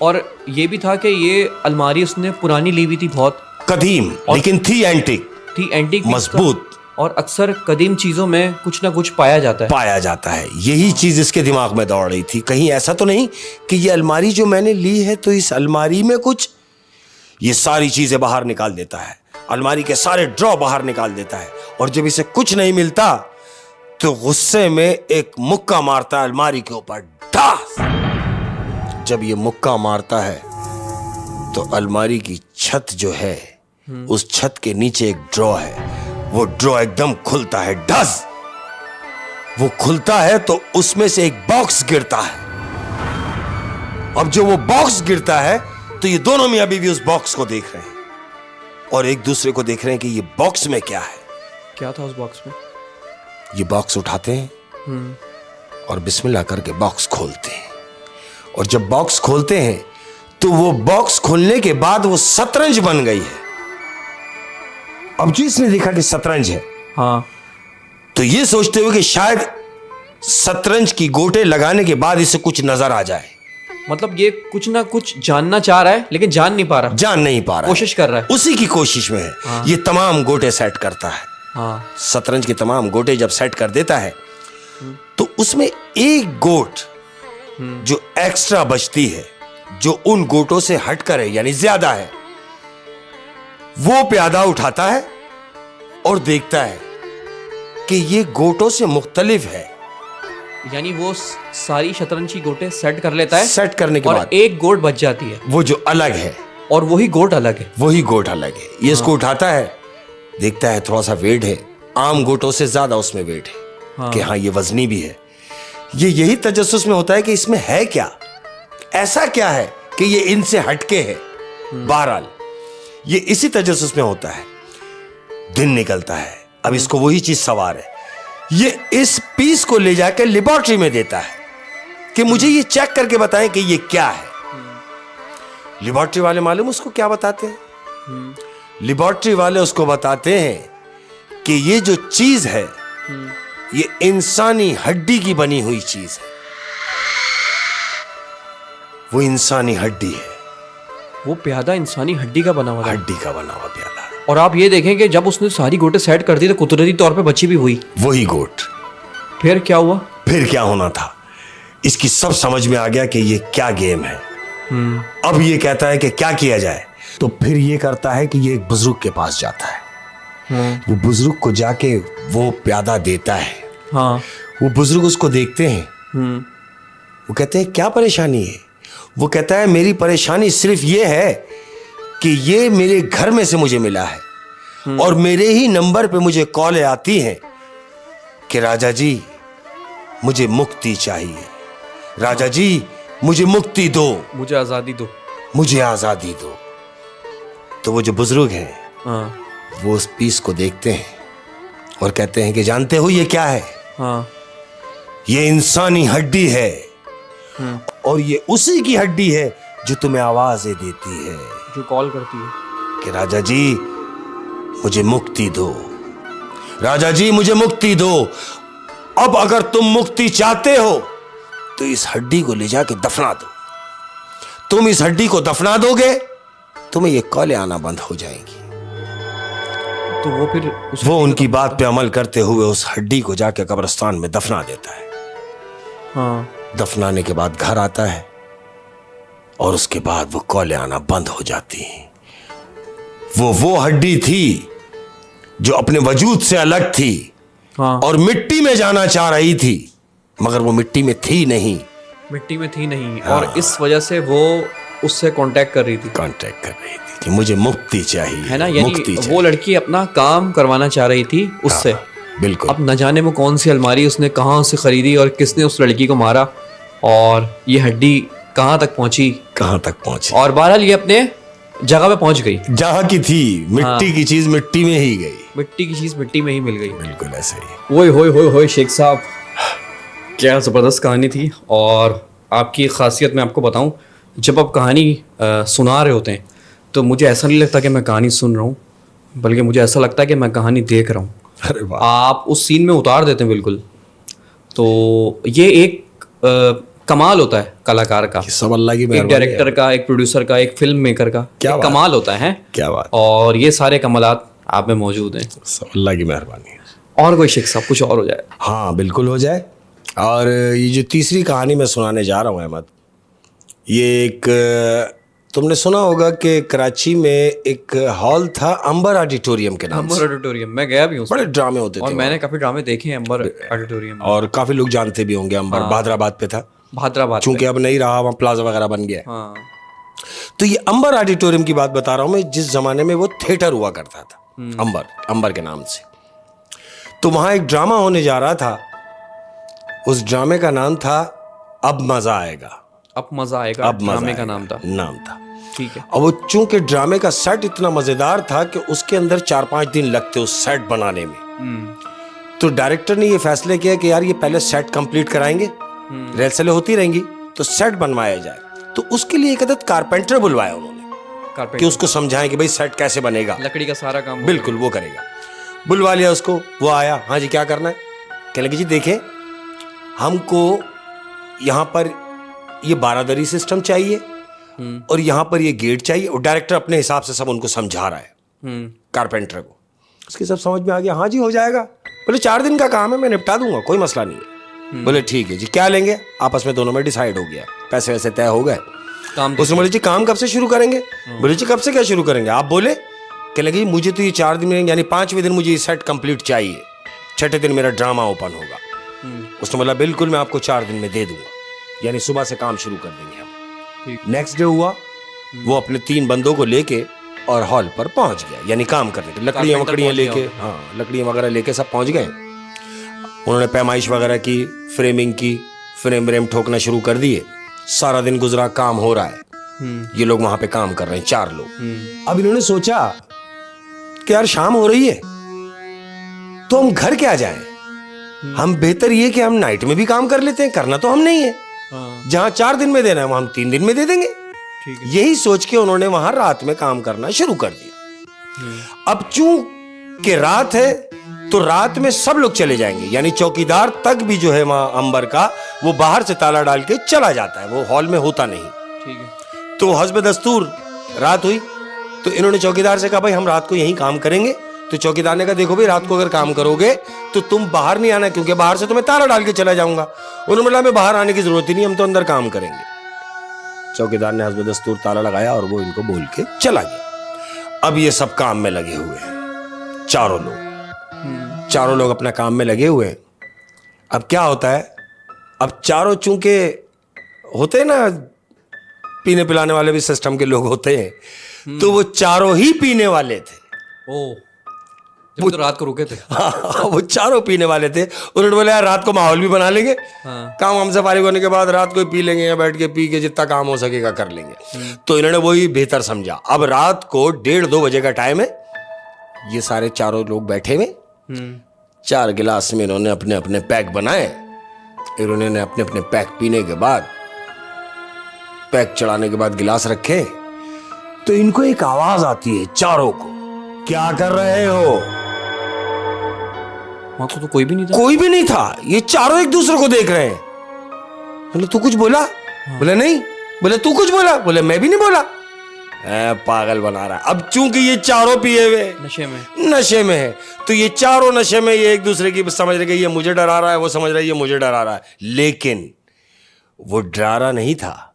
और ये भी था कि ये अलमारी उसने पुरानी ली हुई थी, बहुत
कदीम, लेकिन थी एंटिक,
थी एंटीक,
मजबूत।
और अक्सर कदीम चीजों में कुछ ना कुछ पाया जाता है। यही चीज इसके दिमाग में दौड़ रही थी। कहीं ऐसा तो नहीं कि ये अलमारी जो मैंने ली है तो इस अलमारी में कुछ। ये सारी चीजें बाहर निकाल देता है, अलमारी के सारे ड्रॉ बाहर निकाल देता है और जब इसे कुछ नहीं मिलता
तो गुस्से में एक मुक्का मारता है अलमारी के ऊपर, ठास। जब ये मुक्का मारता है तो अलमारी की छत जो है, उस छत के नीचे एक ड्रॉ है, वो ड्रॉ एकदम खुलता है, ढस। वो खुलता है तो उसमें से एक बॉक्स गिरता है। अब जो वो बॉक्स गिरता है तो ये दोनों मियां बीवी उस बॉक्स को देख रहे हैं और एक दूसरे को देख रहे हैं कि ये बॉक्स में क्या है।
क्या था उस बॉक्स में?
ये बॉक्स उठाते हैं और बिस्मिल्लाह करके बॉक्स खोलते हैं। और जब बॉक्स खोलते हैं तो वो बॉक्स खोलने के बाद वो शतरंज बन गई है। अब जो इसने देखा कि शतरंज है,
हाँ,
तो ये सोचते हुए कि शायद शतरंज की गोटे लगाने के बाद इसे कुछ नजर आ जाए।
मतलब ये कुछ ना कुछ जानना चाह रहा है लेकिन जान नहीं पा रहा,
जान नहीं पा रहा,
कोशिश कर रहा है,
उसी की कोशिश में है।
हाँ।
ये तमाम गोटे सेट करता है।
हाँ,
शतरंज के तमाम गोटे जब सेट कर देता है तो उसमें एक गोट जो एक्स्ट्रा बचती है, जो उन गोटों से हटकर है यानी ज्यादा है, वो प्यादा उठाता है और देखता है कि ये गोटों से मुख्तलिफ है।
यानी वो सारी शतरंज की गोटे सेट कर लेता है,
सेट करने के
और
बाद
एक गोट बच जाती है,
वो जो अलग है,
और वही गोट अलग है।
वही गोट अलग है। ये इसको उठाता है, देखता है थोड़ा सा वेट है, आम गोटों से ज्यादा उसमें वेट है,
हाँ।
कि हाँ ये वजनी भी है। ये यही तजस्सुस में होता है कि इसमें है क्या, ऐसा क्या है कि ये इनसे हटके है। बहरहाल ये इसी तजस्सुस में होता है। दिन निकलता है, अब इसको वही चीज सवार है। ये इस पीस को ले जाकर लेबोरेटरी में देता है कि मुझे ये चेक करके बताएं कि ये क्या है। लेबोरेटरी वाले मालूम उसको क्या बताते हैं? लेबोरेटरी वाले उसको बताते हैं कि ये जो चीज है ये इंसानी हड्डी की बनी हुई चीज है। वो इंसानी हड्डी है,
वो प्यादा इंसानी हड्डी का बना हुआ था।
हड्डी का बना हुआ प्याला।
और आप ये देखें कि जब उसने सारी गोटे सेट कर दी तो कुदरती तौर पे बची भी हुई।
वही गोट।
फिर क्या हुआ?
फिर क्या होना था, इसकी सब समझ में आ गया कि ये क्या गेम है। अब ये कहता है कि क्या किया जाए, तो फिर ये करता है कि ये एक बुजुर्ग के पास जाता है। वो बुजुर्ग को जाके वो प्यादा देता है।
हाँ,
वो बुजुर्ग उसको देखते हैं, वो कहते हैं क्या परेशानी है? वो कहता है मेरी परेशानी सिर्फ ये है कि ये मेरे घर में से मुझे मिला है और मेरे ही नंबर पे मुझे कॉलें आती हैं कि राजा जी मुझे मुक्ति चाहिए, राजा जी मुझे मुक्ति दो,
मुझे आजादी दो,
मुझे आजादी दो। तो वो जो बुजुर्ग हैं,
हाँ,
वो उस पीस को देखते हैं और कहते हैं कि जानते हो ये क्या है?
हाँ,
ये इंसानी हड्डी है और ये उसी की हड्डी है जो तुम्हें आवाजें देती है,
जो कॉल करती है
कि राजा जी मुझे मुक्ति दो, राजा जी मुझे मुक्ति दो। अब अगर तुम मुक्ति चाहते हो तो इस हड्डी को ले जाके दफना दो। तुम इस हड्डी को दफना दोगे, तुम्हें ये कॉलें आना बंद हो जाएंगी।
तो वो फिर
वो उनकी बात पे अमल करते हुए उस हड्डी को जाके कब्रिस्तान में दफना देता है।
हाँ,
दफनाने के बाद घर आता है और उसके बाद वो कॉलें आना बंद हो जाती हैं। वो हड्डी थी जो अपने वजूद से अलग थी,
हाँ,
और मिट्टी में जाना चाह रही थी, मगर वो मिट्टी में थी नहीं,
मिट्टी में थी नहीं। और इस वजह से वो उससे कांटेक्ट कर रही थी,
कांटेक्ट कर रही थी कि मुझे मुक्ति चाहिए,
है ना।
मुक्ति
यानी
चाहिए।
वो लड़की अपना काम करवाना चाह रही थी उससे।
बिल्कुल।
अब न जाने वो कौन सी अलमारी उसने कहाँ से खरीदी और किसने उस लड़की को मारा, और ये हड्डी कहाँ तक पहुंची,
कहाँ तक पहुंची,
और बहरहाल ये अपने जगह पे पहुंच गई।
जहां की थी मिट्टी की चीज मिट्टी में ही गई।
मिट्टी की चीज मिट्टी में ही मिल गई।
बिल्कुल ऐसे ही।
ओए होए होए होए शेख साहब, क्या ज़बरदस्त कहानी थी। और आपकी खासियत मैं आपको बताऊं, जब आप कहानी सुना रहे होते हैं तो मुझे ऐसा नहीं लगता कि मैं कहानी सुन रहा हूँ, बल्कि मुझे ऐसा लगता है कि मैं कहानी देख रहा हूँ।
अरे वाह।
आप उस सीन में उतार देते हैं बिल्कुल। तो ये एक कमाल होता है कलाकार का,
सब अल्लाह की
एक
मेहरबानी
डायरेक्टर का, एक प्रोड्यूसर का, एक फिल्म मेकर का।
क्या
एक
बात।
कमाल होता है।
क्या बात।
और ये सारे कमालात आप में मौजूद हैं।
सब अल्लाह की मेहरबानी है।
और कोई शेख साहब कुछ और हो जाए?
हाँ बिल्कुल हो जाए। और ये जो तीसरी कहानी मैं सुनाने जा रहा हूँ अहमद, ये एक तुमने सुना होगा कि कराची में एक हॉल था अंबर ऑडिटोरियम के नाम से।
अंबर ऑडिटोरियम, मैं गया भी हूँ।
बड़े ड्रामे होते
और
थे
मैंने काफी ड्रामे देखे हैं अंबर ऑडिटोरियम।
और काफी लोग जानते भी होंगे अंबर। भादराबाद पे था,
भादराबाद
चूंकि अब नहीं रहा, वहाँ प्लाजा वगैरह बन गया है।
हाँ।
तो ये अंबर ऑडिटोरियम की बात बता रहा हूँ मैं, जिस जमाने में वो थिएटर हुआ करता था, अंबर के नाम से। तो वहां एक ड्रामा होने जा रहा था, उस ड्रामे का नाम था अब मजा आएगा।
अब मजा आएगा,
अब
ड्रामे का नाम था। ठीक है।
अब वो चूंकि ड्रामे का सेट इतना मजेदार था कि उसके अंदर 4-5 दिन लगते उस सेट बनाने में। तो डायरेक्टर ने ये फैसले किया कि यार ये पहले सेट कंप्लीट कराएंगे, रेलसेलें होती रहेंगी, तो सेट बनवाया जाए। तो उसके लिए एक अदद कारपेंटर बुलवाया उन्होंने कि उसको समझाएं कि भाई सेट कैसे बनेगा,
लकड़ी का सारा काम
बिल्कुल वो करेगा। बुलवा लिया उसको, वो आया, हाँ जी क्या करना है? कहने लगे जी देखें, हमको यहाँ पर ये बारादरी सिस्टम चाहिए और यहाँ पर ये गेट चाहिए। और डायरेक्टर अपने हिसाब से सब उनको समझा रहा है कारपेंटर को। उसके सब समझ में आ गया, हाँ जी हो जाएगा। बोले 4 दिन का काम है, मैं निपटा दूंगा, कोई मसला नहीं है। बोले ठीक है जी, क्या लेंगे? आपस में दोनों में डिसाइड हो गया, पैसे वैसे तय हो गए। उसने बोले जी काम कब से शुरू करेंगे? बोले जी कब से क्या शुरू करेंगे आप बोले? कह लगे मुझे तो ये 4 दिन में, यानी 5वें दिन मुझे ये सेट कंप्लीट चाहिए, 6ठे दिन मेरा ड्रामा ओपन होगा। उसने बोला बिल्कुल मैं आपको 4 दिन में दे दूंगा, यानी सुबह से काम शुरू कर देंगे हम। नेक्स्ट डे हुआ, वो अपने 3 बंदों को लेके और हॉल पर पहुंच गया, यानी काम करने के, लकड़ियां लेके, हाँ लकड़ियां वगैरह लेके सब पहुंच गए। उन्होंने पैमाइश वगैरह की, फ्रेमिंग की, फ्रेम व्रेम ठोकना शुरू कर दिए। सारा दिन गुजरा, काम हो रहा है। ये लोग वहां पे काम कर रहे हैं, 4 लोग। अब इन्होंने सोचा कि यार शाम हो रही है तो हम घर क्या जाएं, हम बेहतर ये कि हम नाइट में भी काम कर लेते हैं, करना तो हम नहीं है। जहां 4 दिन में देना है वहां हम 3 दिन में दे देंगे। यही सोच के उन्होंने वहां रात में काम करना शुरू कर दिया। अब चूंकि रात है तो रात में सब लोग चले जाएंगे, यानी चौकीदार तक भी जो है वहां अंबर का, वो बाहर से ताला डाल के चला जाता है, वो हॉल में होता नहीं।
ठीक है।
तो हस्ब दस्तूर रात हुई तो इन्होंने चौकीदार से कहा भाई हम रात को यहीं काम करेंगे। तो चौकीदार ने कहा देखो भाई रात को अगर काम करोगे तो तुम बाहर नहीं आना, क्योंकि बाहर से तो मैं ताला डाल के चला जाऊंगा। उन्होंने बोला मैं बाहर आने की जरूरत ही नहीं, हम तो अंदर काम करेंगे। चौकीदार ने हस्ब दस्तूर ताला लगाया और वो इनको बोल के चला गया। अब ये सब काम में लगे हुए हैं, चारों लोग अपना काम में लगे हुए हैं। अब क्या होता है, अब चारों चूंकि होते हैं ना, पीने पिलाने वाले भी सिस्टम के लोग होते हैं, तो वो चारों ही पीने वाले थे।
ओ, जब तो रात को रुके थे।
हाँ, वो चारों पीने वाले थे। उन्होंने बोला यार रात को माहौल भी बना लेंगे, काम हमसे फारिग होने के बाद रात को पी लेंगे, या बैठ के पी के जितना काम हो सकेगा कर लेंगे। तो इन्होंने वही बेहतर समझा। अब रात को 1:30-2 बजे का टाइम है, ये सारे चारों लोग बैठे हुए, 4 गिलास में इन्होंने अपने अपने पैक बनाए। इन्होंने अपने अपने पैक पीने के बाद, पैक चढ़ाने के बाद गिलास रखे, तो इनको एक आवाज आती है चारों को, क्या कर रहे हो?
वहां तो कोई भी नहीं था।
कोई भी नहीं था, ये चारों एक दूसरे को देख रहे हैं। बोले तू कुछ बोला? बोले नहीं। बोले तू कुछ बोला? बोले मैं भी नहीं बोला। पागल बना रहा है। अब चूंकि ये चारों पिए हुए नशे में है, तो ये चारों नशे में, ये एक दूसरे की समझ रहे कि ये मुझे डरा रहा है, वो समझ रहा है ये मुझे डरा रहा है। लेकिन वो डरा नहीं था,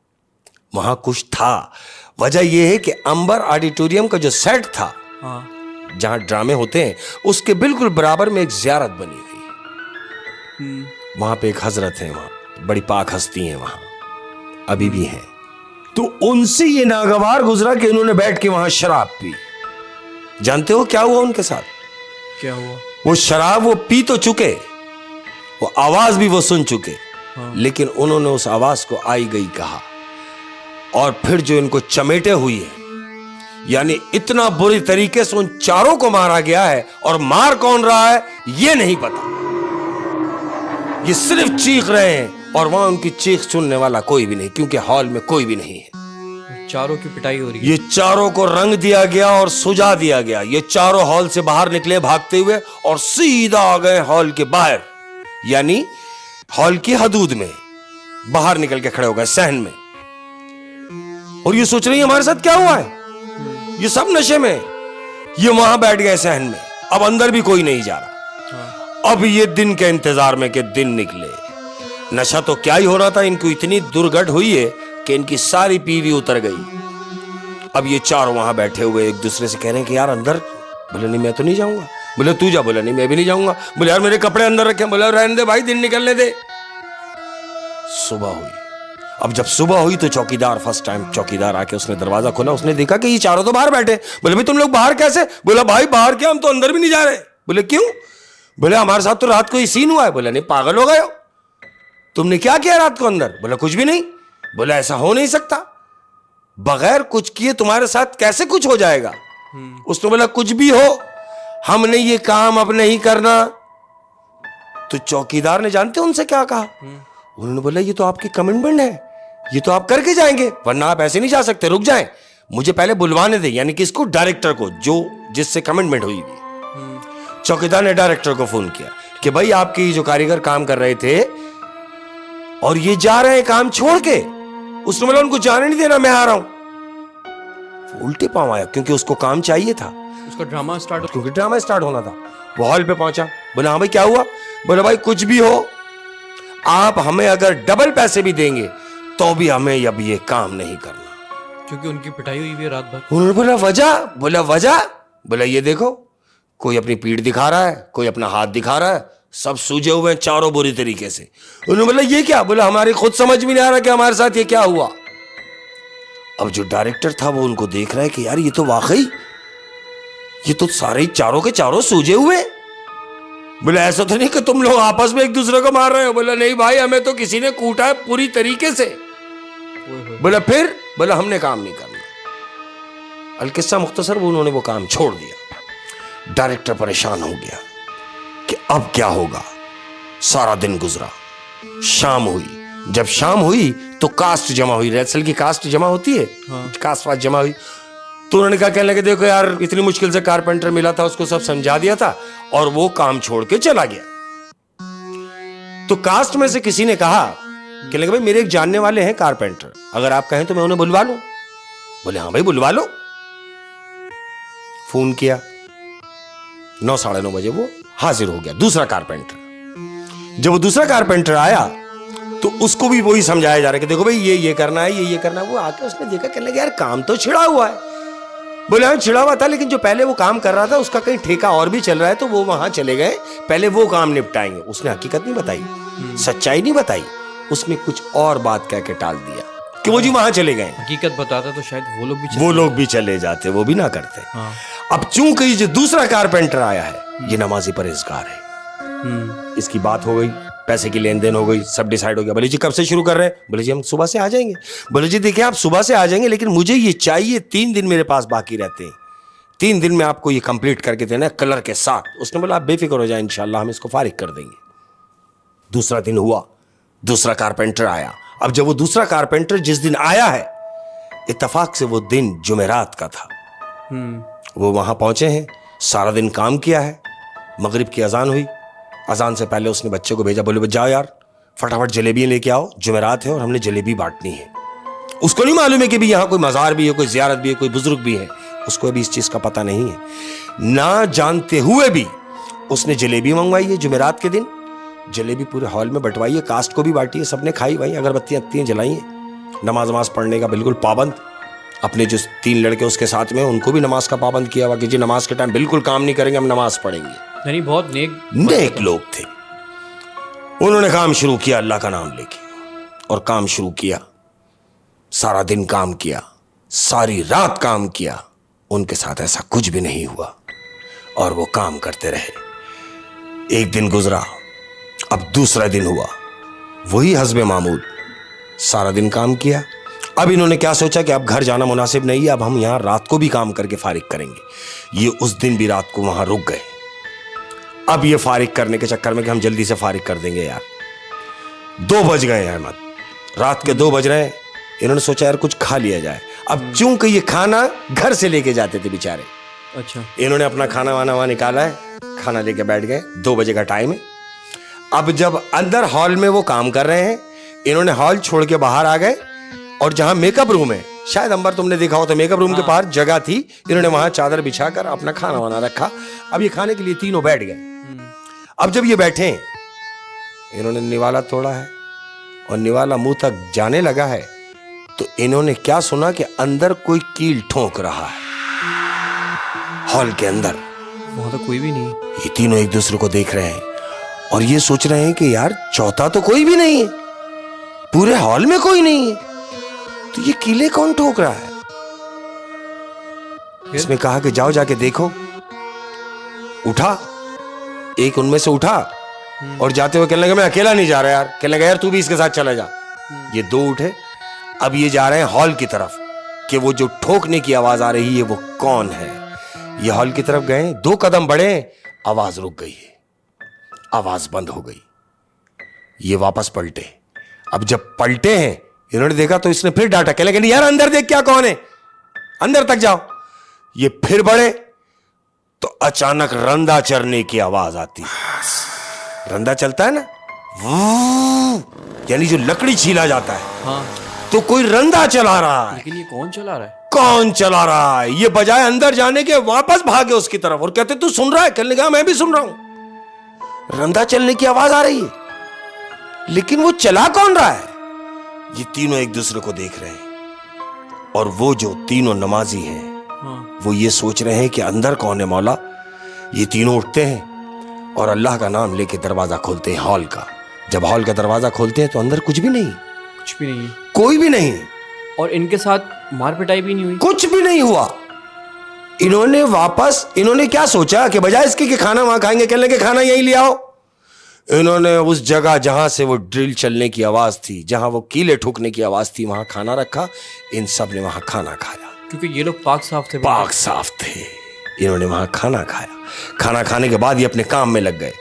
वहां कुछ था। वजह यह है कि अंबर ऑडिटोरियम का जो सेट था, जहां ड्रामे होते हैं, उसके बिल्कुल बराबर में एक ज़ियारत बनी हुई है। वहां पे एक हजरत है, वहां बड़ी पाक हस्ती है, वहां अभी भी है। तो उनसे ये नागवार गुजरा कि उन्होंने बैठ के वहां शराब पी। जानते हो क्या हुआ उनके साथ?
क्या हुआ?
वो शराब वो पी तो चुके, वो आवाज भी वो सुन चुके, लेकिन उन्होंने उस आवाज को आई गई कहा। और फिर जो इनको चमेटे हुई है, यानी इतना बुरी तरीके से उन चारों को मारा गया है, और मार कौन रहा है ये नहीं पता। ये सिर्फ चीख रहे हैं, और वहां उनकी चीख सुनने वाला कोई भी नहीं, क्योंकि हॉल में कोई भी नहीं है।
चारों की पिटाई हो रही है।
ये चारों को रंग दिया गया और सुझा दिया गया। ये चारों हॉल से बाहर निकले भागते हुए, और सीधा आ गए हॉल के बाहर, यानी हॉल की हदूद में बाहर निकल के खड़े हो गए, सहन में। और ये सोच रही है हमारे साथ क्या हुआ है, ये सब नशे में। ये वहां बैठ गए सहन में, अब अंदर भी कोई नहीं जा रहा। अब ये दिन के इंतजार में के दिन निकले। नशा तो क्या ही हो रहा था, इनको इतनी दुर्गट हुई है कि इनकी सारी पीवी उतर गई। अब ये चारों वहां बैठे हुए एक दूसरे से कह रहे हैं कि यार अंदर। बोले नहीं मैं तो नहीं जाऊंगा। बोले तू जा। बोला नहीं मैं भी नहीं जाऊंगा। बोले यार मेरे कपड़े अंदर रखे। बोला रहने दे भाई, दिन निकलने दे। सुबह हुई। अब जब सुबह हुई तो चौकीदार, फर्स्ट टाइम चौकीदार आके उसने दरवाजा खोला, उसने देखा कि ये चारों तो बाहर बैठे। बोले भाई तुम लोग बाहर कैसे? बोला भाई बाहर क्या, हम तो अंदर भी नहीं जा रहे। बोले क्यों? बोले हमारे साथ तो रात को ये सीन हुआ है। बोला नहीं पागल हो गए हो, तुमने क्या किया रात को अंदर? बोला कुछ भी नहीं। बोला ऐसा हो नहीं सकता, बगैर कुछ किए तुम्हारे साथ कैसे कुछ हो जाएगा? उसने बोला कुछ भी हो, हमने ये काम अब नहीं करना। तो चौकीदार ने जानते उनसे क्या कहा? उन्होंने बोला ये तो आपकी कमिटमेंट है, ये तो आप करके जाएंगे, वरना आप ऐसे नहीं जा सकते, रुक जाएं, मुझे पहले बुलवाने दे। यानी कि इसको डायरेक्टर को, जो जिससे कमिटमेंट हुई थी। चौकीदार ने डायरेक्टर को फोन किया कि भाई आपके जो कारीगर काम कर रहे थे और ये जा रहे हैं काम छोड़ के। उसने बोला उनको जाने नहीं देना, मैं आ रहा हूं। उल्टे पांव आया क्योंकि उसको काम चाहिए था,
उसका ड्रामा स्टार्ट,
क्योंकि ड्रामा स्टार्ट होना था। वो हॉल पे पहुंचा। बोला हाँ भाई क्या हुआ? बोला भाई कुछ भी हो, आप हमें अगर डबल पैसे भी देंगे तो भी हमें अब ये काम नहीं करना,
क्योंकि उनकी पिटाई हुई है रात भर।
उन्होंने बोला वजह? बोला वजह? बोला ये देखो, कोई अपनी पीठ दिखा रहा है, कोई अपना हाथ दिखा रहा है, सब सूजे हुए हैं चारों बुरी तरीके से। उन्होंने बोला ये क्या? बोला हमारे खुद समझ में नहीं आ रहा कि हमारे साथ ये क्या हुआ। अब जो डायरेक्टर था वो उनको देख रहा है कि यार ये तो वाकई, ये तो सारे चारों के चारों सूजे हुए। बोला ऐसा तो नहीं कि तुम लोग आपस में एक दूसरे को मार रहे हो? बोला नहीं भाई, हमें तो किसी ने कूटा है पूरी तरीके से। बोला फिर? बोला हमने काम नहीं करना। अलकिस्सा मुख्तसर, वो उन्होंने वो काम छोड़ दिया। डायरेक्टर परेशान हो गया कि अब क्या होगा। सारा दिन गुजरा, शाम हुई। जब शाम हुई तो कास्ट जमा हुई, रेसल की कास्ट जमा होती है। हाँ। कास्ट वास्ट जमा हुई तो उन्होंने कहा, कहने लगे देखो यार इतनी मुश्किल से कारपेंटर मिला था, उसको सब समझा दिया था और वो काम छोड़ के चला गया। तो कास्ट में से किसी ने कहा, कहने लगे भाई मेरे एक जानने वाले हैं कारपेंटर, अगर आप कहें तो मैं उन्हें बुलवा लूं। बोले हाँ भाई बुलवा लो। फोन किया, 9 साढ़े 9 बजे वो हाजिर हो गया, दूसरा कारपेंटर। जब वो दूसरा कारपेंटर आया तो उसको भी वही समझाया जा रहा है कि देखो भाई ये करना है, ये करना है। वो आके उसने देखा, कहने लगे यार काम तो छिड़ा हुआ है। बोले हाँ छिड़ा हुआ था, लेकिन जो पहले वो काम कर रहा था उसका कहीं ठेका और भी चल रहा है, तो वो वहां चले गए, पहले वो काम निपटाएंगे। उसने हकीकत नहीं बताई, सच्चाई नहीं बताई, उसने कुछ और बात कह के टाल दिया कि वो जी वहां चले गए।
हकीकत बताता तो शायद वो लोग भी
चले जाते, वो भी ना करते। हाँ। अब चूंकि जो दूसरा कारपेंटर आया है ये नमाजी परहेजगार है, इसकी बात हो गई, पैसे की लेन देन हो गई, सब डिसाइड हो गया। बोले जी कब से शुरू कर रहे हैं? बोले जी हम सुबह से आ जाएंगे। बोले जी देखिए आप सुबह से आ जाएंगे, लेकिन मुझे ये चाहिए, 3 दिन मेरे पास बाकी रहते हैं, 3 दिन में आपको ये कंप्लीट करके देना है कलर के साथ। उसने बोला आप बेफिक्र हो जाए, इंशाल्लाह हम इसको फारिग कर देंगे। दूसरा दिन हुआ, दूसरा कारपेंटर आया। अब जब वो दूसरा कारपेंटर जिस दिन आया है, इत्तेफाक से वो दिन जुमेरात का था। वो वहां पहुंचे हैं, सारा दिन काम किया है। मगरिब की अजान हुई, अजान से पहले उसने बच्चे को भेजा, बोले जाओ यार फटाफट जलेबियां लेके आओ, जुमेरात है और हमने जलेबी बांटनी है। उसको नहीं मालूम है कि भी यहाँ कोई मज़ार भी है, कोई ज़ियारत भी है, कोई बुजुर्ग भी है, उसको अभी इस चीज़ का पता नहीं है। ना जानते हुए भी उसने जलेबी मंगवाई है जुमेरात के दिन, जलेबी पूरे हॉल में बंटवाई है, कास्ट को भी बांटी है, सबने खाई भाई, अगरबत्तियाँ जलाई हैं। नमाज पढ़ने का बिल्कुल पाबंद, अपने जो 3 लड़के उसके साथ में उनको भी नमाज का पाबंद किया हुआ कि जी नमाज के टाइम बिल्कुल काम नहीं करेंगे, हम नमाज पढ़ेंगे।
यानी बहुत
नेक लोग थे। उन्होंने काम शुरू किया अल्लाह का नाम लेके, और काम शुरू किया, सारा दिन काम किया, सारी रात काम किया। उनके साथ ऐसा कुछ भी नहीं हुआ और वो काम करते रहे। एक दिन गुजरा, अब दूसरा दिन हुआ, वही हस्बे मामूल, सारा दिन काम किया। अब इन्होंने क्या सोचा कि अब घर जाना मुनासिब नहीं है, अब हम यहां रात को भी काम करके फारिग करेंगे। ये उस दिन भी रात को वहां रुक गए। अब ये फारिग करने के चक्कर में कि हम जल्दी से फारिग कर देंगे यार, 2 बज गए अहमद, रात के 2 बज रहे हैं। इन्होंने सोचा यार कुछ खा लिया जाए। अब चूंकि ये खाना घर से लेके जाते थे बेचारे,
अच्छा,
इन्होंने अपना खाना वाना वहां निकाला है, खाना लेके बैठ गए। 2 बजे का टाइम है। अब जब अंदर हॉल में वो काम कर रहे हैं, इन्होंने हॉल छोड़ के बाहर आ गए, और जहां मेकअप रूम है, शायद अंबर तुमने देखा हो तो मेकअप रूम के बाहर जगह थी, इन्होंने वहां चादर बिछाकर अपना खाना वाना रखा। अब ये खाने के लिए तीनों बैठ गए। अब जब ये बैठे, इन्होंने निवाला तोड़ा है और निवाला मुंह तक जाने लगा है तो इन्होंने क्या सुना कि अंदर कोई कील ठोक रहा है हॉल के अंदर।
वहां तो कोई भी नहीं।
ये तीनों एक दूसरे को देख रहे हैं और ये सोच रहे हैं कि यार चौथा तो कोई भी नहीं है, पूरे हॉल में कोई नहीं है, तो ये कीले कौन ठोक रहा है। इसने कहा कि जाओ जाके देखो। उठा, एक उनमें से उठा और जाते हुए कहने लगा मैं अकेला नहीं जा रहा यार। कहने लगा यार तू भी इसके साथ चला जा। ये दो उठे, अब ये जा रहे हैं हॉल की तरफ कि वो जो ठोकने की आवाज आ रही है वो कौन है। ये हॉल की तरफ गए, 2 कदम बढ़े, आवाज रुक गई है, आवाज बंद हो गई। ये वापस पलटे। अब जब पलटे हैं इन्होंने देखा तो इसने फिर डांटा, कहने लगे यार अंदर देख क्या कौन है, अंदर तक जाओ। ये फिर बढ़े तो अचानक रंदा चरने की आवाज आती है। रंदा चलता है ना, यानी जो लकड़ी छीला जाता है।
हाँ।
तो कोई रंदा चला रहा है।
लेकिन ये कौन चला रहा है?
कौन चला रहा है? ये बजाय अंदर जाने के वापस भागे उसकी तरफ और कहते तू सुन रहा है? कहने लगा मैं भी सुन रहा हूं, रंदा चलने की आवाज आ रही है, लेकिन वो चला कौन रहा है? ये तीनों एक दूसरे को देख रहे हैं और वो जो तीनों नमाजी हैं वो ये सोच रहे हैं कि अंदर कौन है मौला। ये तीनों उठते हैं और अल्लाह का नाम लेके दरवाजा खोलते हैं हॉल का। जब हॉल का दरवाजा खोलते हैं तो अंदर कुछ भी नहीं,
कुछ भी नहीं,
कोई भी नहीं।
और इनके साथ मार पिटाई भी नहीं हुई,
कुछ भी नहीं हुआ। इन्होंने क्या सोचा कि बजाय इसके कि खाना वहां खाएंगे, कहने लगे खाना यहीं ले आओ। इन्होंने उस जगह जहां से वो ड्रिल चलने की आवाज थी, जहां वो कीले ठोकने की आवाज थी, वहां खाना रखा। इन सब ने वहां खाना खाया
क्योंकि ये लोग पाक साफ थे।
पाक साफ थे। इन्होंने वहां खाना खाया। खाना खाने के बाद ये अपने काम में लग गए।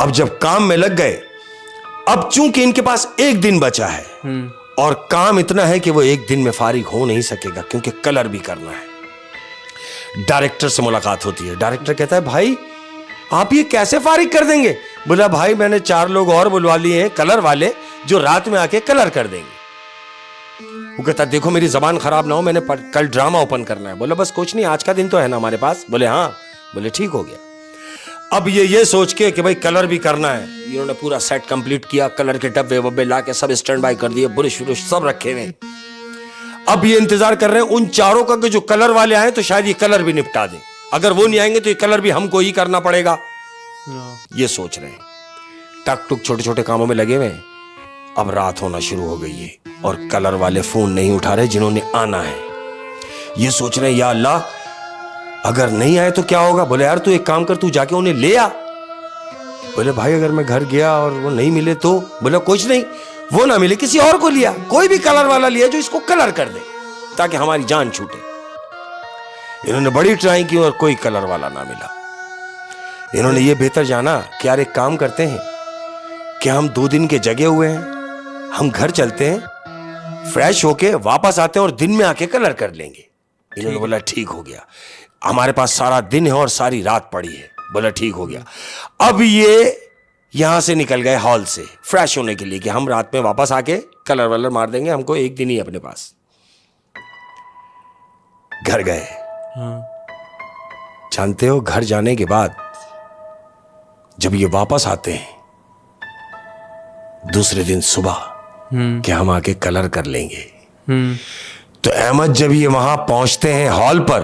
अब जब काम में लग गए, अब चूंकि इनके पास एक दिन बचा है और काम इतना है कि वो एक दिन में फारिग हो नहीं सकेगा क्योंकि कलर भी करना है। डायरेक्टर से मुलाकात होती है। डायरेक्टर कहता है भाई आप ये कैसे फारिग कर देंगे? बोला भाई मैंने 4 लोग और बुलवा लिए हैं कलर वाले जो रात में आके कलर कर देंगे। वो कहता देखो मेरी जबान खराब ना हो, मैंने कल ड्रामा ओपन करना है। बोला बस कुछ नहीं, आज का दिन तो है ना हमारे पास। बोले हाँ। बोले ठीक हो गया। अब ये सोच के कि भाई कलर भी करना है, इन्होंने पूरा सेट कंप्लीट किया। कलर के डब्बे वब्बे ला के सब स्टैंड बाय कर दिए, ब्रश व्रुश सब रखे हुए। अब ये इंतजार कर रहे हैं उन चारों का कि जो कलर वाले आए तो शायद ये कलर भी निपटा दें। अगर वो नहीं आएंगे तो ये कलर भी हमको ही करना पड़ेगा। ये सोच रहे हैं, टक टुक छोटे छोटे कामों में लगे हुए हैं। अब रात होना शुरू हो गई है और कलर वाले फोन नहीं उठा रहे जिन्होंने आना है। ये सोच रहे हैं या अल्लाह अगर नहीं आए तो क्या होगा। बोले यार तू एक काम कर, तू जाके उन्हें ले आ। बोले भाई अगर मैं घर गया और वो नहीं मिले तो? बोले कुछ नहीं, वो ना मिले किसी और को लिया, कोई भी कलर वाला लिया जो इसको कलर कर दे ताकि हमारी जान छूटे। इन्होंने बड़ी ट्राई की और कोई कलर वाला ना मिला। इन्होंने ये बेहतर जाना कि यार एक काम करते हैं कि हम 2 दिन के जगे हुए हैं, हम घर चलते हैं, फ्रेश होके वापस आते हैं और दिन में आके कलर कर लेंगे। इन्होंने बोला ठीक हो गया, हमारे पास सारा दिन है और सारी रात पड़ी है। बोला ठीक हो गया। अब ये यहां से निकल गए हॉल से फ्रेश होने के लिए कि हम रात में वापस आके कलर वलर मार देंगे, हमको एक दिन ही अपने पास। घर गए। जानते हो घर जाने के बाद जब ये वापस आते हैं दूसरे दिन सुबह कि हम आके कलर कर लेंगे, तो अहमद जब ये वहां पहुंचते हैं हॉल पर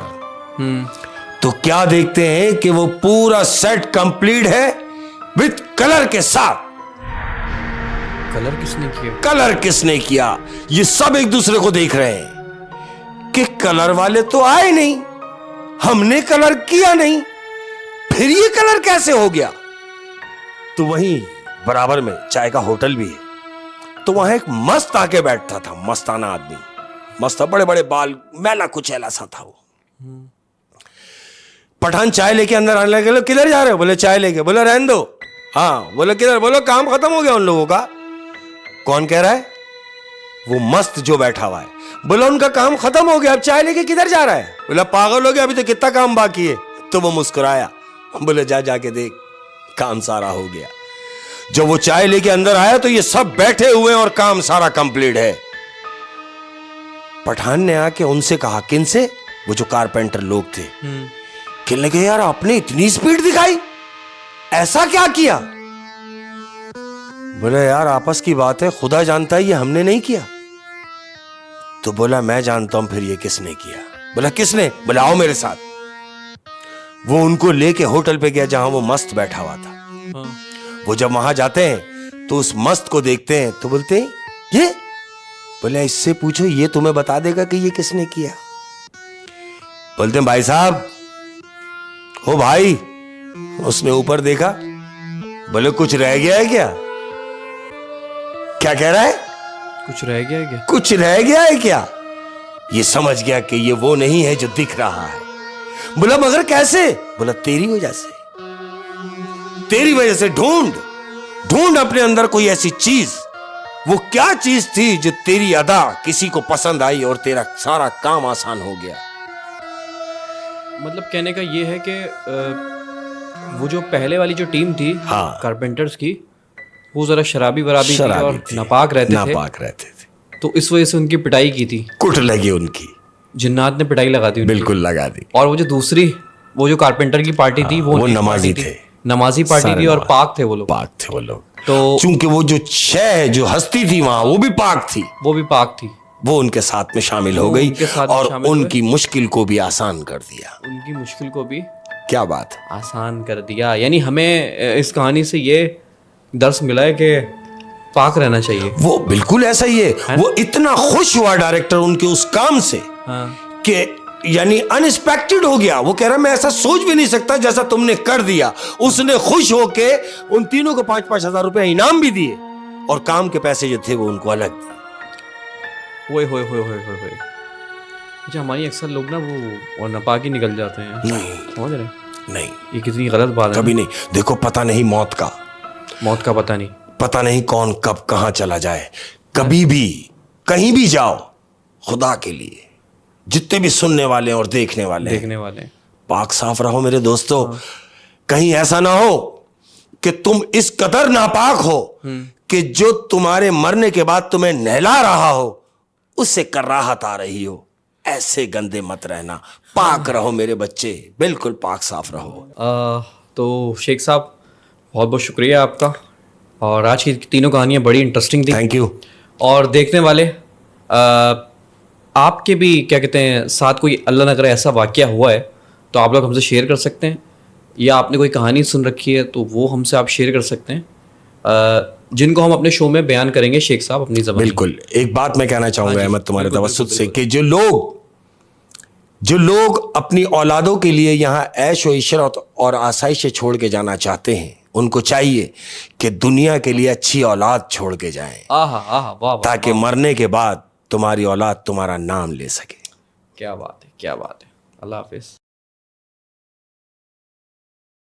तो क्या देखते हैं कि वो पूरा सेट कंप्लीट है विद कलर के साथ।
कलर किसने किया?
कलर किसने किया ये सब एक दूसरे को देख रहे हैं कि कलर वाले तो आए नहीं, हमने कलर किया नहीं, फिर ये कलर कैसे हो गया। तो वहीं बराबर में चाय का होटल भी है, तो वहां एक मस्त आके बैठता था, मस्ताना आदमी, मस्त बड़े बड़े बाल, मैला कुचैला सा था वो। पठान चाय लेके अंदर आने लगे। किधर जा रहे हो? बोले चाय लेके। बोले रहने दो। हाँ। बोले किधर? बोलो काम खत्म हो गया उन लोगों का। कौन कह रहा है? वो मस्त जो बैठा हुआ है। बोला उनका काम खत्म हो गया, अब चाय लेके किधर जा रहा है? बोला पागल हो गया, अभी तो कितना काम बाकी है। तो वो मुस्कुराया, बोले जा जाके देख काम सारा हो गया। जब वो चाय लेके अंदर आया तो ये सब बैठे हुए हैं और काम सारा कंप्लीट है। पठान ने आके उनसे कहा, किन से? वो जो कारपेंटर लोग थे। कहने लगे यार आपने इतनी स्पीड दिखाई, ऐसा क्या किया? बोले यार आपस की बात है, खुदा जानता है ये हमने नहीं किया। तो बोला मैं जानता हूं फिर ये किसने किया। बोला किसने? बोला आओ मेरे साथ। वो उनको लेके होटल पे गया जहां वो मस्त बैठा हुआ था।
हाँ।
वो जब वहां जाते हैं तो उस मस्त को देखते हैं तो बोलते हैं ये, बोले इससे पूछो ये तुम्हें बता देगा कि ये किसने किया। बोलते हैं भाई साहब, हो भाई। उसने ऊपर देखा, बोले कुछ रह गया है क्या? क्या कह रहा है?
कुछ रह गया है क्या?
कुछ रह गया है क्या? ये समझ गया कि ये वो नहीं है जो दिख रहा है। बोला मगर कैसे? बोला तेरी वजह से, तेरी वजह से। ढूंढ ढूंढ अपने अंदर कोई ऐसी चीज, वो क्या चीज थी जो तेरी अदा किसी को पसंद आई और तेरा सारा काम आसान हो गया।
मतलब कहने का ये है कि वो जो पहले वाली जो टीम थी,
हाँ।
कारपेंटर्स की, वो जरा शराबी वराबी थी
शराबी
और
थी,
नापाक रहते
नापाक रहते थे,
तो इस वजह से उनकी पिटाई की थी।
कुट लगी उनकी,
जिन्नात ने पिटाई लगा दी उनकी।
बिल्कुल लगा दी।
और वो जो दूसरी, वो जो कारपेंटर की पार्टी थी,
वो नमाजी थे,
नमाजी पार्टी थी और पाक थे वो लोग।
पाक थे वो लोग।
तो
चूंकि वो जो शय जो हस्ती थी वहां वो भी पाक थी,
वो भी पाक थी,
वो उनके साथ में शामिल हो गई
उनके साथ में
और
शामिल
उनकी मुश्किल को भी आसान कर दिया।
उनकी मुश्किल को भी
क्या बात है।
आसान कर दिया। यानी हमें इस कहानी से ये दर्स मिला है कि पाक रहना चाहिए।
वो बिल्कुल ऐसा ही है। वो इतना खुश हुआ डायरेक्टर उनके उस काम से
हाँ।
कि यानी अनएक्सपेक्टेड हो गया। वो कह रहा मैं ऐसा सोच भी नहीं सकता जैसा तुमने कर दिया। उसने खुश होके उन तीनों को 5-5 हजार रुपए इनाम भी दिए और काम के पैसे जो थे वो उनको अलग दिए।
ओए होए होए होए होए होए। अच्छा, हमारी अक्सर लोग ना वो और नापाक ही निकल जाते हैं।
नहीं
समझ रहे हैं?
नहीं,
ये कितनी गलत बात है।
कभी नहीं। देखो पता नहीं मौत का,
मौत का पता नहीं,
पता नहीं कौन कब कहां चला जाए। कभी भी कहीं भी जाओ, खुदा के लिए जितने भी सुनने वाले और देखने वाले हैं,
देखने वाले
पाक साफ रहो मेरे दोस्तों। कहीं ऐसा ना हो कि तुम इस कदर नापाक हो कि जो तुम्हारे मरने के बाद तुम्हें नहला रहा हो उससे कराहत आ रही हो। ऐसे गंदे मत रहना, पाक रहो मेरे बच्चे, बिल्कुल पाक साफ रहो।
तो शेख साहब, बहुत बहुत शुक्रिया आपका। और आज की तीनों कहानियां बड़ी इंटरेस्टिंग थी।
Thank you.
और देखने वाले, आपके भी क्या कहते हैं साथ कोई अल्लाह न करे ऐसा वाकया हुआ है तो आप लोग हमसे शेयर कर सकते हैं, या आपने कोई कहानी सुन रखी है तो वो हमसे आप शेयर कर सकते हैं, जिनको हम अपने शो में बयान करेंगे शेख साहब अपनी ज़बान।
बिल्कुल। एक बात मैं कहना चाहूंगा अहमद तुम्हारे
बिल्कुल,
तवज्जुद से
बिल्कुल।
कि जो लोग अपनी औलादों के लिए यहाँ ऐश व इशरत और आसाइश छोड़ के जाना चाहते हैं, उनको चाहिए कि दुनिया के लिए अच्छी औलाद छोड़ के जाएं,
आहा आहा, वाह वाह,
ताकि मरने के बाद तुम्हारी औलाद तुम्हारा नाम ले सके।
क्या बात है, क्या बात है। अल्लाह हाफिज़।